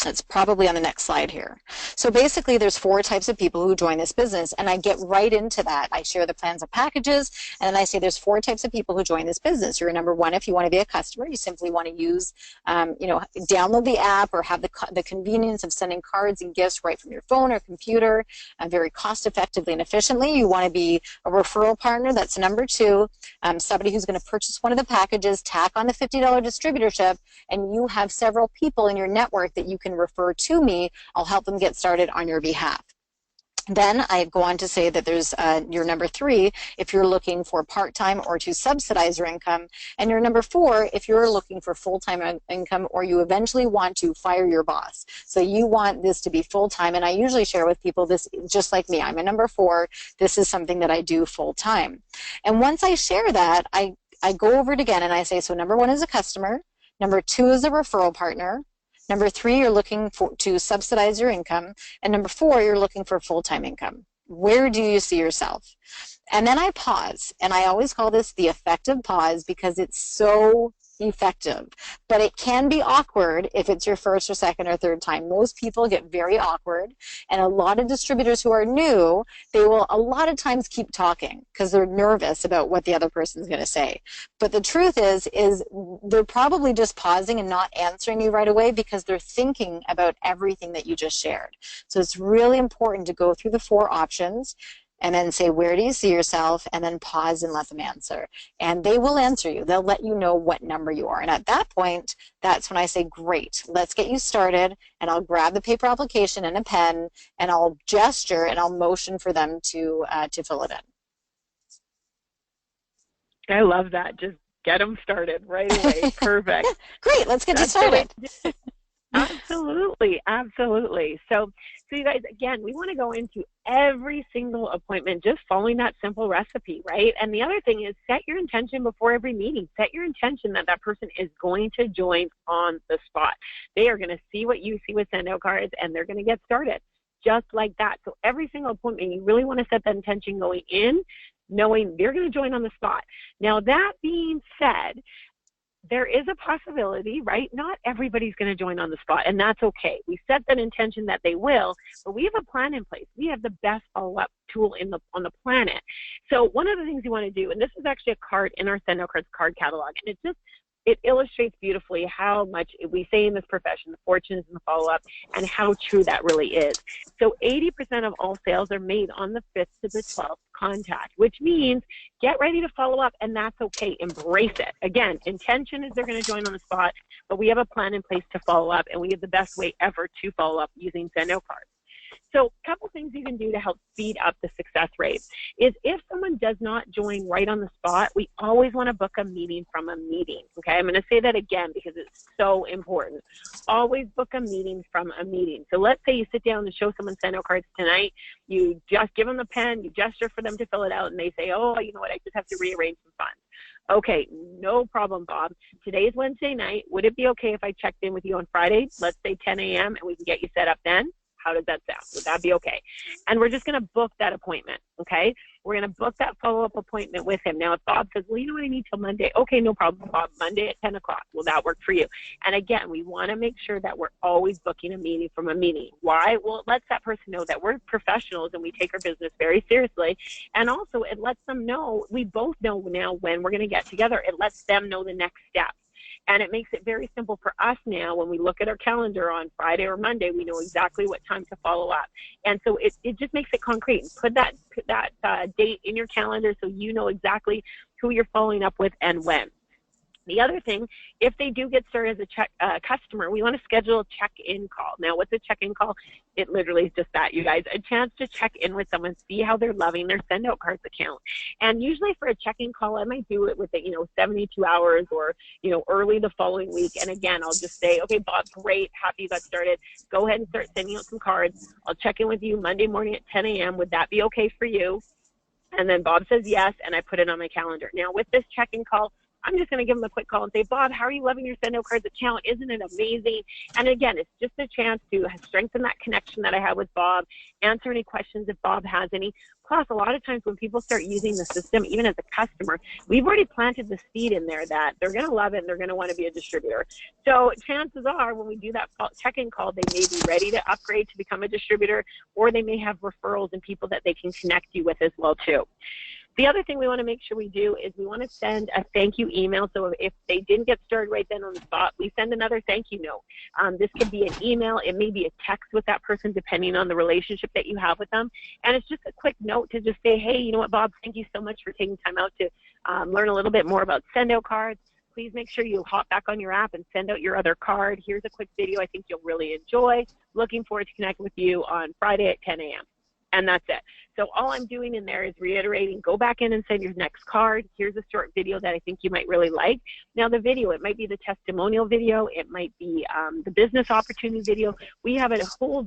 It's probably on the next slide here. So basically there's 4 types of people who join this business, and I get right into that. I share the plans and packages, and then I say there's 4 types of people who join this business. You're number 1 if you want to be a customer. You simply want to use, download the app or have the convenience of sending cards and gifts right from your phone or computer very cost effectively and efficiently. You want to be a referral partner. That's number 2. Somebody who's going to purchase one of the packages, tack on the $50 distributorship, and you have several people in your network that you can refer to me. I'll help them get started on your behalf. Then I go on to say that there's your number 3 if you're looking for part-time or to subsidize your income, and your number 4 if you're looking for full-time income or you eventually want to fire your boss. So you want this to be full-time, and I usually share with people this, just like me, I'm a number 4, this is something that I do full-time. And once I share that, I go over it again and I say, so number 1 is a customer, number 2 is a referral partner, number 3, you're looking to subsidize your income. And number 4, you're looking for full-time income. Where do you see yourself? And then I pause. And I always call this the effective pause because it's so effective. But it can be awkward if it's your first or second or third time. Most people get very awkward. And a lot of distributors who are new, they will a lot of times keep talking because they're nervous about what the other person's going to say. But the truth is they're probably just pausing and not answering you right away because they're thinking about everything that you just shared. So it's really important to go through the 4 options and then say, where do you see yourself? And then pause and let them answer. And they will answer you. They'll let you know what number you are. And at that point, that's when I say, great, let's get you started. And I'll grab the paper application and a pen, and I'll gesture and I'll motion for them to fill it in. I love that. Just get them started right away. Perfect. Great, let's get you started. Absolutely, absolutely. So you guys, again, we want to go into every single appointment just following that simple recipe, right? And the other thing is set your intention before every meeting. Set your intention that that person is going to join on the spot. They are going to see what you see with SendOutCards, and they're going to get started just like that. So every single appointment, you really want to set that intention going in, knowing they're going to join on the spot. Now, that being said, there is a possibility, right? Not everybody's going to join on the spot, and that's okay. We set that intention that they will, but we have a plan in place. We have the best follow-up tool on the planet. So one of the things you want to do, and this is actually a card in our SendOutCards card catalog, and it illustrates beautifully how much we say in this profession, the fortune is in the follow-up, and how true that really is. So 80% of all sales are made on the 5th to the 12th contact, which means get ready to follow up, and that's okay. Embrace it. Again, intention is they're going to join on the spot, but we have a plan in place to follow up, and we have the best way ever to follow up using SendOutCards. So a couple things you can do to help speed up the success rate is if someone does not join right on the spot, we always want to book a meeting from a meeting, okay? I'm going to say that again because it's so important. Always book a meeting from a meeting. So let's say you sit down and show someone SendOutCards tonight, you just give them the pen, you gesture for them to fill it out, and they say, oh, you know what, I just have to rearrange some funds. Okay, no problem, Bob. Today is Wednesday night. Would it be okay if I checked in with you on Friday, let's say 10 a.m., and we can get you set up then? How does that sound? Would that be okay? And we're just going to book that appointment, okay? We're going to book that follow-up appointment with him. Now, if Bob says, well, you know what, I need till Monday. Okay, no problem, Bob. Monday at 10 o'clock. Will that work for you? And again, we want to make sure that we're always booking a meeting from a meeting. Why? Well, it lets that person know that we're professionals and we take our business very seriously. And also, it lets them know, we both know now when we're going to get together. It lets them know the next steps. And it makes it very simple for us now when we look at our calendar on Friday or Monday, we know exactly what time to follow up. And so it just makes it concrete. Put that date in your calendar so you know exactly who you're following up with and when. The other thing, if they do get started as a customer, we want to schedule a check-in call. Now, what's a check-in call? It literally is just that, you guys, a chance to check in with someone, see how they're loving their SendOutCards account. And usually for a check-in call, I might do it with, 72 hours or, early the following week. And again, I'll just say, okay, Bob, great, happy you got started. Go ahead and start sending out some cards. I'll check in with you Monday morning at 10 a.m. Would that be okay for you? And then Bob says yes, and I put it on my calendar. Now, with this check-in call, I'm just going to give him a quick call and say, Bob, how are you loving your SendOutCards account? Isn't it amazing? And again, it's just a chance to strengthen that connection that I have with Bob, answer any questions if Bob has any. Plus, a lot of times when people start using the system, even as a customer, we've already planted the seed in there that they're going to love it and they're going to want to be a distributor. So chances are when we do that check-in call, they may be ready to upgrade to become a distributor, or they may have referrals and people that they can connect you with as well too. The other thing we want to make sure we do is we want to send a thank you email. So if they didn't get started right then on the spot, we send another thank you note. This could be an email. It may be a text with that person depending on the relationship that you have with them. And it's just a quick note to just say, hey, you know what, Bob, thank you so much for taking time out to learn a little bit more about SendOutCards. Please make sure you hop back on your app and send out your other card. Here's a quick video I think you'll really enjoy. Looking forward to connecting with you on Friday at 10 a.m. And that's it. So all I'm doing in there is reiterating, go back in and send your next card. Here's a short video that I think you might really like. Now the video, it might be the testimonial video. It might be the business opportunity video. We have a whole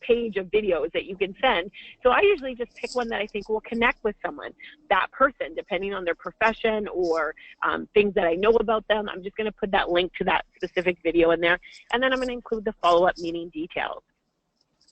page of videos that you can send. So I usually just pick one that I think will connect with someone, that person, depending on their profession or things that I know about them. I'm just going to put that link to that specific video in there. And then I'm going to include the follow-up meeting details.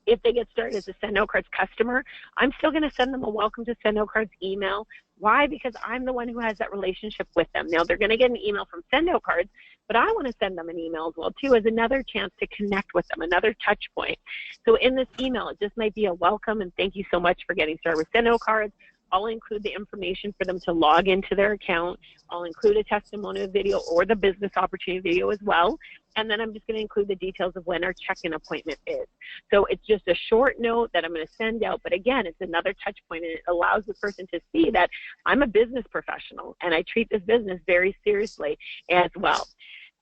If they get started as a SendOutCards customer, I'm still going to send them a welcome to SendOutCards email. Why? Because I'm the one who has that relationship with them. Now, they're going to get an email from SendOutCards, but I want to send them an email as well, too, as another chance to connect with them, another touch point. So in this email, it just might be a welcome and thank you so much for getting started with SendOutCards. I'll include the information for them to log into their account. I'll include a testimonial video or the business opportunity video as well. And then I'm just going to include the details of when our check-in appointment is. So it's just a short note that I'm going to send out. But again, it's another touch point, and it allows the person to see that I'm a business professional and I treat this business very seriously as well.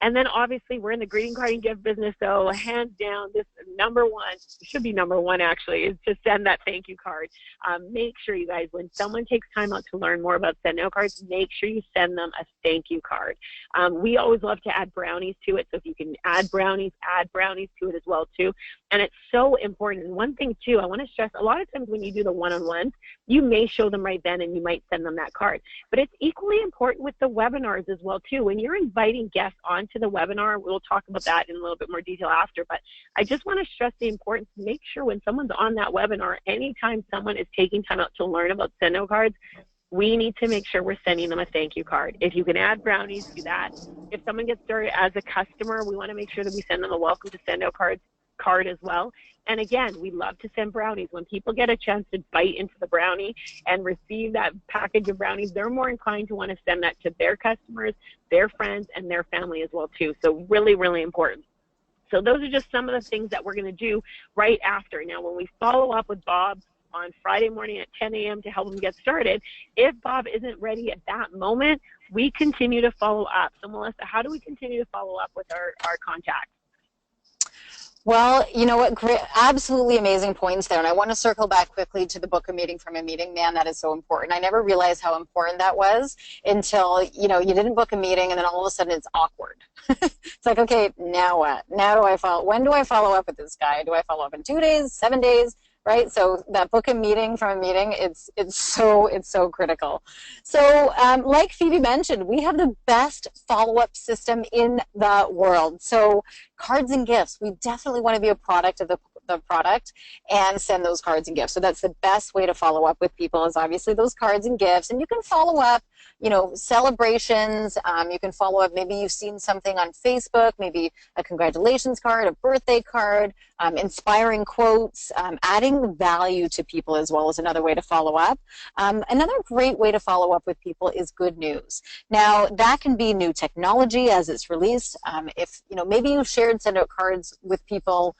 And then obviously we're in the greeting card and gift business, so hands down, this number one, should be number one actually, is to send that thank you card. Make sure you guys, when someone takes time out to learn more about SendOutCards, make sure you send them a thank you card. We always love to add brownies to it, so if you can add brownies to it as well too. And it's so important. And one thing too, I want to stress, a lot of times when you do the one-on-ones, you may show them right then and you might send them that card. But it's equally important with the webinars as well too. When you're inviting guests onto the webinar, we'll talk about that in a little bit more detail after, but I just want to stress the importance to make sure when someone's on that webinar, anytime someone is taking time out to learn about SendOutCards, we need to make sure we're sending them a thank you card. If you can add brownies, do that. If someone gets started as a customer, we want to make sure that we send them a welcome to SendOutCards card as well. And again, we love to send brownies. When people get a chance to bite into the brownie and receive that package of brownies, they're more inclined to want to send that to their customers, their friends, and their family as well too. So really, really important. So those are just some of the things that we're going to do right after. Now, when we follow up with Bob on Friday morning at 10 a.m. to help him get started, if Bob isn't ready at that moment, we continue to follow up. So Melissa, how do we continue to follow up with our contacts? Well, you know what, great, absolutely amazing points there. And I want to circle back quickly to the book a meeting from a meeting. Man, that is so important. I never realized how important that was until, you know, you didn't book a meeting and then all of a sudden it's awkward. It's like, okay, now what? Now do I follow? When do I follow up with this guy? Do I follow up in 2 days, 7 days? Right, so that book a meeting from a meeting, it's so critical. So like Phoebe mentioned, we have the best follow-up system in the world. So cards and gifts, we definitely want to be a product of the product and send those cards and gifts. So that's the best way to follow up with people, is obviously those cards and gifts. And you can follow up, you know, celebrations. You can follow up, maybe you've seen something on Facebook, maybe a congratulations card, a birthday card, inspiring quotes, adding value to people as well is another way to follow up. Another great way to follow up with people is good news. Now, that can be new technology as it's released. If, you know, maybe you've shared SendOutCards with people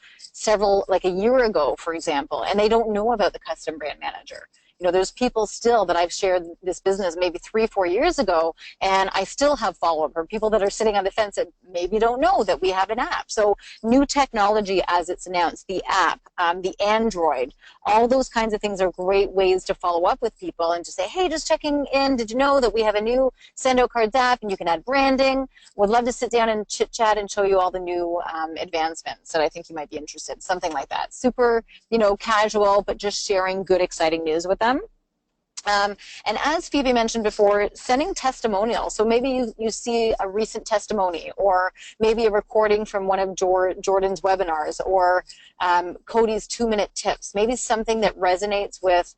like a year ago, for example, and they don't know about the custom brand manager. You know, there's people still that I've shared this business maybe 3 or 4 years ago, and I still have follow-up, or people that are sitting on the fence that maybe don't know that we have an app. So new technology as it's announced, the app, the Android, all those kinds of things are great ways to follow up with people and to say, hey, just checking in, did you know that we have a new SendOutCards app and you can add branding? Would love to sit down and chit-chat and show you all the new advancements that I think you might be interested in, something like that. Super, you know, casual, but just sharing good, exciting news with them. And as Phoebe mentioned before, sending testimonials. So maybe you see a recent testimony, or maybe a recording from one of Jordan's webinars, or Cody's 2-minute tips. Maybe something that resonates with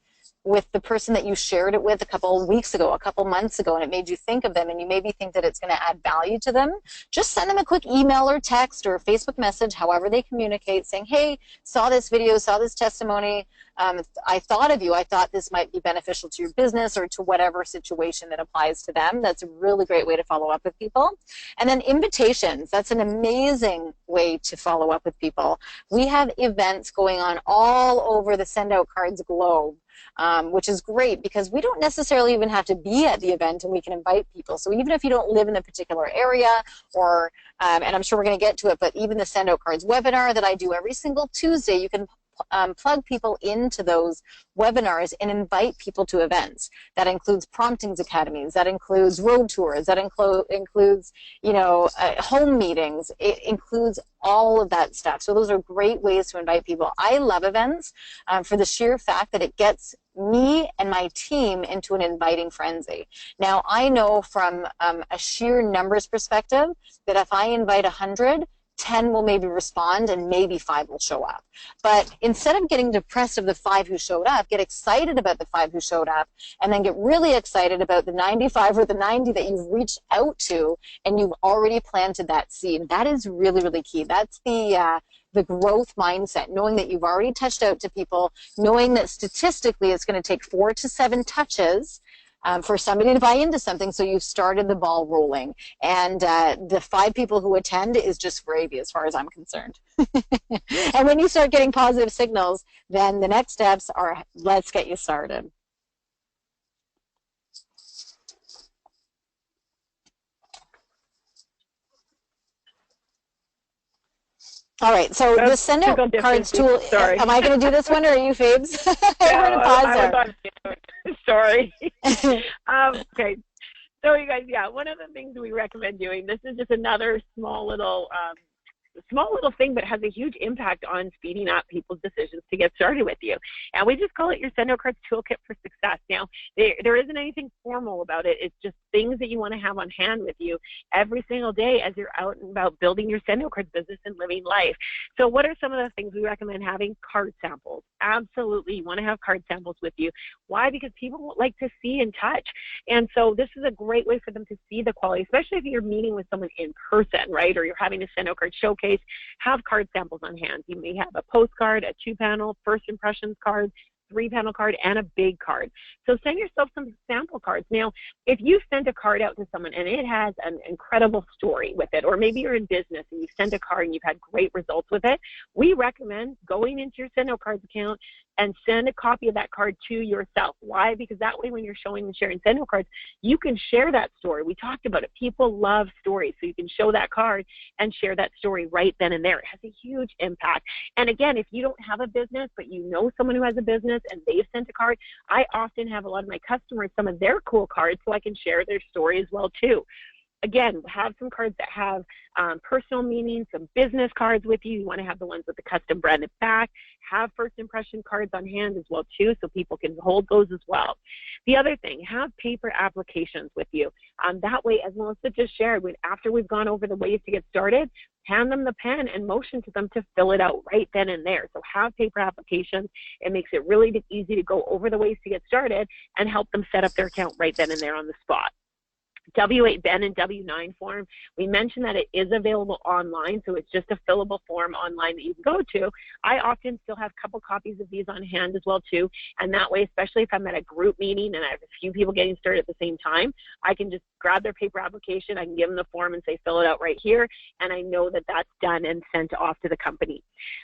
the person that you shared it with a couple of weeks ago, a couple months ago, and it made you think of them, and you maybe think that it's going to add value to them. Just send them a quick email or text or Facebook message, however they communicate, saying, hey, saw this video, saw this testimony, I thought of you, I thought this might be beneficial to your business or to whatever situation that applies to them. That's a really great way to follow up with people. And then invitations, that's an amazing way to follow up with people. We have events going on all over the SendOutCards globe. Which is great because we don't necessarily even have to be at the event, and we can invite people. So even if you don't live in a particular area, or, and I'm sure we're going to get to it, but even the SendOutCards webinar that I do every single Tuesday, you can plug people into those webinars and invite people to events. That includes promptings academies, that includes road tours, that includes, you know, home meetings. It includes all of that stuff. So those are great ways to invite people. I love events for the sheer fact that it gets me and my team into an inviting frenzy. Now, I know from a sheer numbers perspective that if I invite 100, 10 will maybe respond and maybe 5 will show up. But instead of getting depressed of the 5 who showed up, get excited about the 5 who showed up, and then get really excited about the 95 or the 90 that you've reached out to and you've already planted that seed. That is really, really key. That's the growth mindset, knowing that you've already touched out to people, knowing that statistically it's going to take 4 to 7 touches for somebody to buy into something, so you've started the ball rolling. And the 5 people who attend is just gravy as far as I'm concerned. And when you start getting positive signals, then the next steps are, let's get you started. All right, so the SendOutCards tool, sorry. Am I going to do this one, or are you, Phoebes? Sorry. Okay, so you guys, yeah, one of the things we recommend doing, this is just another small little small little thing, but has a huge impact on speeding up people's decisions to get started with you. And we just call it your SendOutCards Toolkit for Success. Now, there isn't anything formal about it. It's just things that you want to have on hand with you every single day as you're out and about building your SendOutCards business and living life. So what are some of the things we recommend having? Card samples. Absolutely, you want to have card samples with you. Why? Because people like to see and touch. And so this is a great way for them to see the quality, especially if you're meeting with someone in person, right? Or you're having a SendOutCard showcase, have card samples on hand. You may have a postcard, a 2-panel, first impressions card, 3-panel card, and a big card. So send yourself some sample cards. Now, if you send a card out to someone and it has an incredible story with it, or maybe you're in business and you send a card and you've had great results with it, we recommend going into your SendOutCards account and send a copy of that card to yourself. Why? Because that way when you're showing and sharing SendOutCards, you can share that story. We talked about it. People love stories, so you can show that card and share that story right then and there. It has a huge impact. And again, if you don't have a business, but you know someone who has a business and they've sent a card, I often have a lot of my customers some of their cool cards so I can share their story as well too. Again, have some cards that have personal meaning, some business cards with you. You want to have the ones with the custom branded back. Have first impression cards on hand as well too, so people can hold those as well. The other thing, have paper applications with you. That way, as Melissa just shared, after we've gone over the ways to get started, hand them the pen and motion to them to fill it out right then and there. So have paper applications. It makes it really easy to go over the ways to get started and help them set up their account right then and there on the spot. W8 Ben and W9 form, we mentioned that it is available online, so it's just a fillable form online that you can go to. I often still have a couple copies of these on hand as well too, and that way, especially if I'm at a group meeting and I have a few people getting started at the same time, I can just grab their paper application, I can give them the form and say fill it out right here, and I know that that's done and sent off to the company.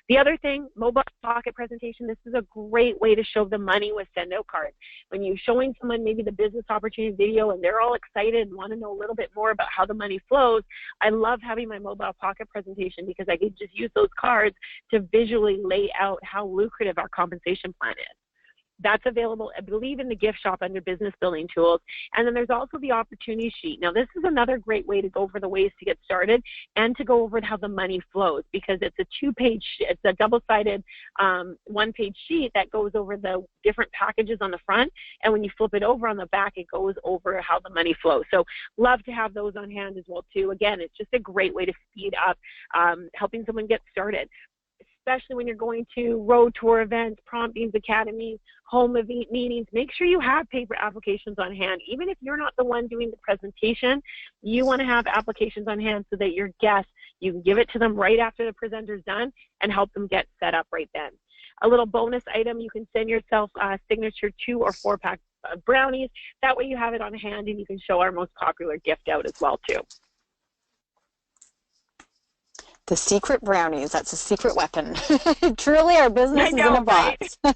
The other thing, mobile pocket presentation, this is a great way to show the money with SendOutCards. When you're showing someone maybe the business opportunity video and they're all excited and want to know a little bit more about how the money flows, I love having my mobile pocket presentation because I can just use those cards to visually lay out how lucrative our compensation plan is. That's available, I believe, in the gift shop under Business Building Tools. And then there's also the opportunity sheet. Now, this is another great way to go over the ways to get started and to go over how the money flows, because it's a it's a double-sided one-page sheet that goes over the different packages on the front. And when you flip it over on the back, it goes over how the money flows. So love to have those on hand as well, too. Again, it's just a great way to speed up helping someone get started, especially when you're going to road tour events, promptings, academies, home event meetings. Make sure you have paper applications on hand. Even if you're not the one doing the presentation, you want to have applications on hand so that your guests, you can give it to them right after the presenter's done and help them get set up right then. A little bonus item, you can send yourself a signature 2 or 4-pack of brownies. That way you have it on hand and you can show our most popular gift out as well too. The secret brownies, that's a secret weapon. Truly, our business is in a box. Right?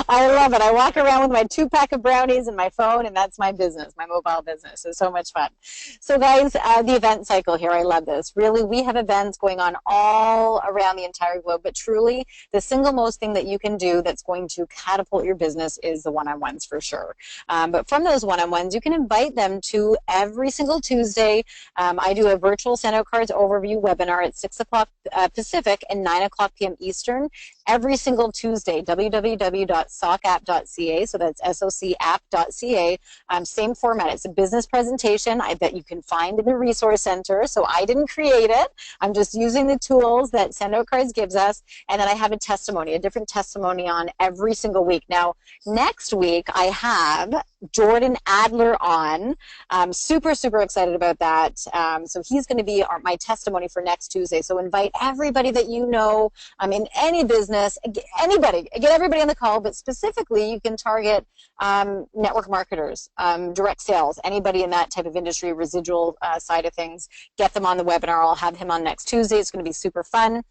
I love it. I walk around with my 2-pack of brownies and my phone, and that's my business, my mobile business. It's so much fun. So guys, the event cycle here, I love this. Really, we have events going on all around the entire globe, but truly, the single most thing that you can do that's going to catapult your business is the one-on-ones for sure. But from those one-on-ones, you can invite them to every single Tuesday. I do a virtual SendOutCards overview webinar at 6 o'clock Pacific and 9 o'clock p.m. Eastern every single Tuesday. www.socapp.ca, so that's socapp.ca. Same format. It's a business presentation that you can find in the Resource Center. So I didn't create it. I'm just using the tools that SendOutCards gives us, and then I have a testimony, a different testimony on every single week. Now, next week I have Jordan Adler on. I'm super, super excited about that. So he's going to be my testimony for next Tuesday. So invite everybody that you know in any business, anybody, get everybody on the call, but specifically you can target network marketers, direct sales, anybody in that type of industry, residual side of things. Get them on the webinar. I'll have him on next Tuesday. It's going to be super fun.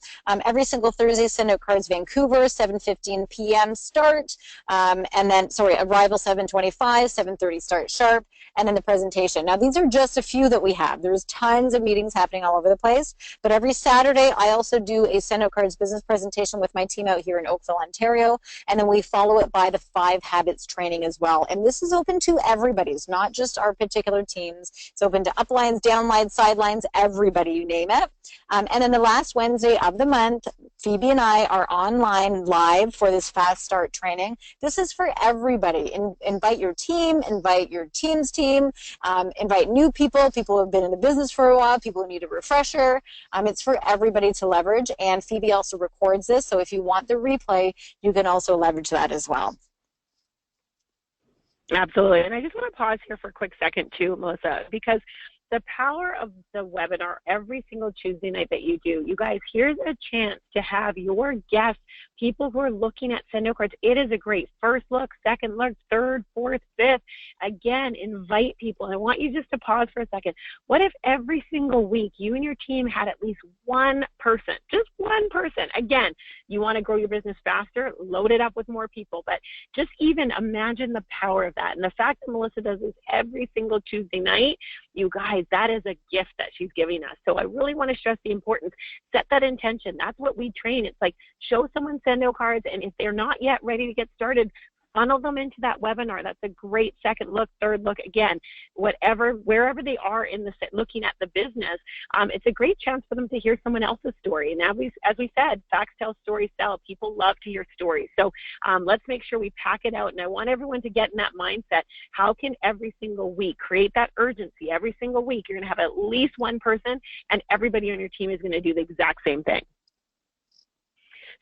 Every single Thursday, SendOutCards Vancouver, 7:15 p.m. start, and then, sorry, arrival 7:25. by, 7:30 start sharp, and then the presentation. Now, these are just a few that we have. There's tons of meetings happening all over the place, but every Saturday, I also do a SendOutCards business presentation with my team out here in Oakville, Ontario, and then we follow it by the 5 habits training as well. And this is open to everybody. It's not just our particular teams. It's open to uplines, downlines, sidelines, everybody, you name it. And then the last Wednesday of the month, Phoebe and I are online live for this fast start training. This is for everybody. Invite your team, invite your team's team, invite new people, people who have been in the business for a while, people who need a refresher. It's for everybody to leverage, and Phoebe also records this, so if you want the replay, you can also leverage that as well. Absolutely. And I just want to pause here for a quick second too, Melissa, because the power of the webinar every single Tuesday night that you do, you guys, here's a chance to have your guests, people who are looking at SendOutCards. It is a great first look, second look, third, fourth, fifth. Again, invite people. And I want you just to pause for a second. What if every single week you and your team had at least one person, just one person? Again, you want to grow your business faster, load it up with more people, but just even imagine the power of that. And the fact that Melissa does this every single Tuesday night, you guys, that is a gift that she's giving us. So I really want to stress the importance. Set that intention. That's what we train. It's like show someone SendOutCards, and if they're not yet ready to get started, funnel them into that webinar. That's a great second look, third look. Again, wherever they are in the looking at the business, it's a great chance for them to hear someone else's story. And as we said, facts tell, stories sell. People love to hear stories. So let's make sure we pack it out. And I want everyone to get in that mindset. How can every single week create that urgency? Every single week, you're going to have at least one person, and everybody on your team is going to do the exact same thing.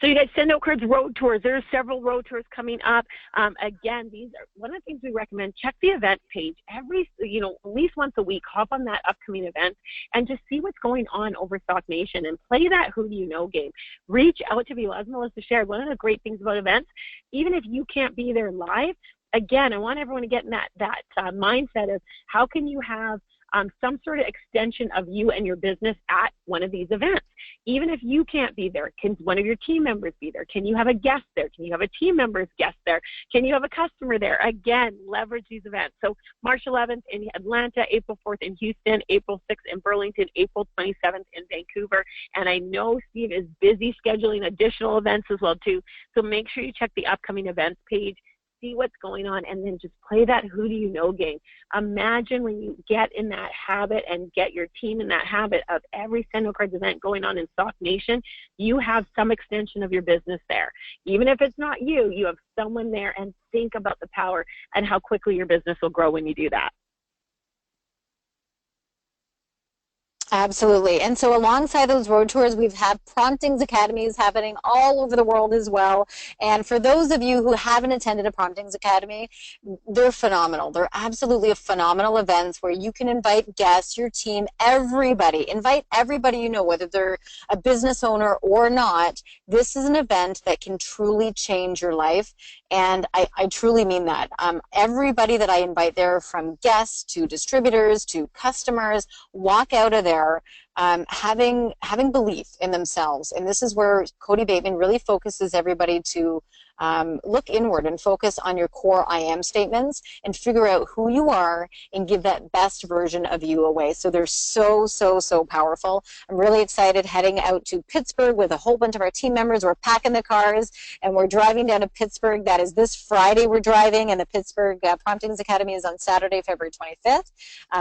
So you guys, SendOutCards road tours. There are several road tours coming up. Again, these are one of the things we recommend. Check the event page at least once a week. Hop on that upcoming event and just see what's going on over Stock Nation and play that who do you know game. Reach out to people. As Melissa shared, one of the great things about events, even if you can't be there live, again, I want everyone to get in that mindset of how can you have some sort of extension of you and your business at one of these events. Even if you can't be there, can one of your team members be there? Can you have a guest there? Can you have a team member's guest there? Can you have a customer there? Again, leverage these events. So March 11th in Atlanta, April 4th in Houston, April 6th in Burlington, April 27th in Vancouver. And I know Steve is busy scheduling additional events as well too. So make sure you check the upcoming events page, see what's going on, and then just play that who do you know game. Imagine when you get in that habit and get your team in that habit of every SendOutCards event going on in Stock Nation, you have some extension of your business there. Even if it's not you, you have someone there, and think about the power and how quickly your business will grow when you do that. Absolutely. And so alongside those road tours, we've had Promptings Academies happening all over the world as well. And for those of you who haven't attended a Promptings Academy, they're phenomenal. They're absolutely phenomenal events where you can invite guests, your team, everybody. Invite everybody you know, whether they're a business owner or not. This is an event that can truly change your life. And I truly mean that. Everybody that I invite there, from guests to distributors to customers, walk out of there having belief in themselves. And this is where Cody Bateman really focuses everybody to look inward and focus on your core I am statements and figure out who you are and give that best version of you away. So they're so, so, so powerful. I'm really excited heading out to Pittsburgh with a whole bunch of our team members. We're packing the cars and we're driving down to Pittsburgh. That is this Friday we're driving, and the Pittsburgh Promptings Academy is on Saturday, February 25th.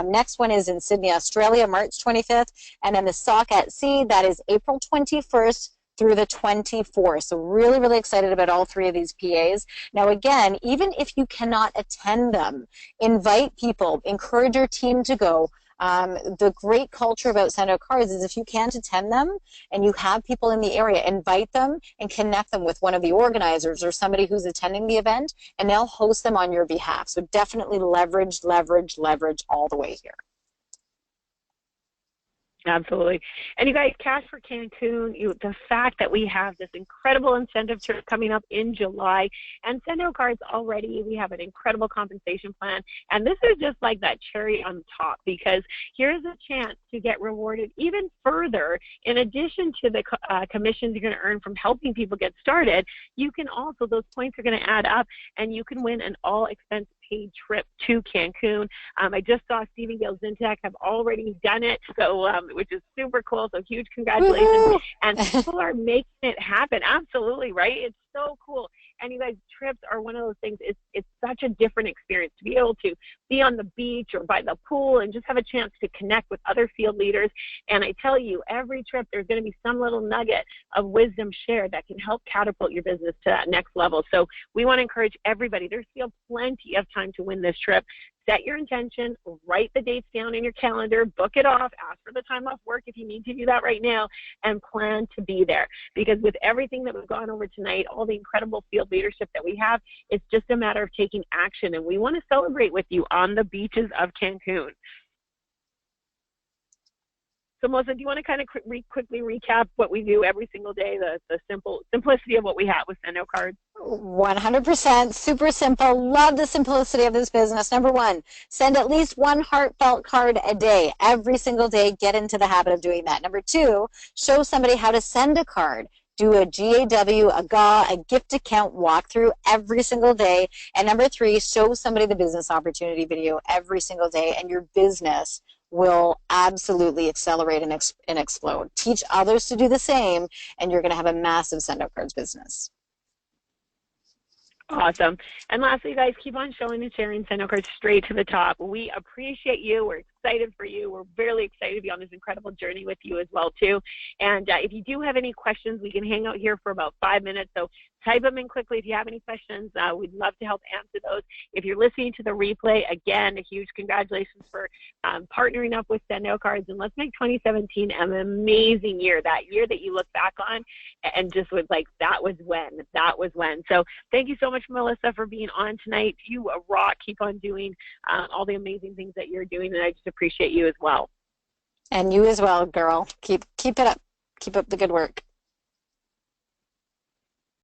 Next one is in Sydney, Australia, March 25th. And then the Sock at Sea, that is April 21st through the 24th. So really, really excited about all three of these PAs. Now again, even if you cannot attend them, invite people, encourage your team to go. The great culture about SendOutCards is if you can't attend them and you have people in the area, invite them and connect them with one of the organizers or somebody who's attending the event, and they'll host them on your behalf. So definitely leverage, leverage, leverage all the way here. Absolutely. And you guys, Cash for Cancun, the fact that we have this incredible incentive trip coming up in July, and SendOutCards already, we have an incredible compensation plan. And this is just like that cherry on top, because here's a chance to get rewarded even further. In addition to the commissions you're going to earn from helping people get started, you can also, those points are going to add up, and you can win an all expense paid trip to Cancun. I just saw Steve and Gail Zintak have already done it, so which is super cool. So huge congratulations. Woo-hoo! And people are making it happen. Absolutely, right? It's so cool. And you guys, trips are one of those things. It's such a different experience to be able to be on the beach or by the pool and just have a chance to connect with other field leaders. And I tell you, every trip there's going to be some little nugget of wisdom shared that can help catapult your business to that next level. So we want to encourage everybody. There's still plenty of time to win this trip. Set your intention, write the dates down in your calendar, book it off, ask for the time off work if you need to do that right now, and plan to be there. Because with everything that we've gone over tonight, all the incredible field leadership that we have, it's just a matter of taking action. And we want to celebrate with you on the beaches of Cancun. So Melissa, do you want to kind of quickly recap what we do every single day, the simplicity of what we have with SendOutCards? 100%, super simple. Love the simplicity of this business. Number one, send at least one heartfelt card a day, every single day. Get into the habit of doing that. Number two, show somebody how to send a card. Do a GAW, a GA, a gift account walkthrough every single day. And number three, show somebody the business opportunity video every single day, and your business will absolutely accelerate and explode. Teach others to do the same, and you're going to have a massive SendOutCards business. Awesome. And lastly, guys, keep on showing and sharing SendOutCards straight to the top. We appreciate you. We're excited for you. We're really excited to be on this incredible journey with you as well, too. And if you do have any questions, we can hang out here for about 5 minutes. So type them in quickly if you have any questions. We'd love to help answer those. If you're listening to the replay, again, a huge congratulations for partnering up with SendOutCards. And let's make 2017 an amazing year, that year that you look back on and just was like, that was when. So thank you so much, Melissa, for being on tonight. You rock. Keep on doing all the amazing things that you're doing, and I just appreciate you as well. And you as well, girl. Keep it up. Keep up the good work.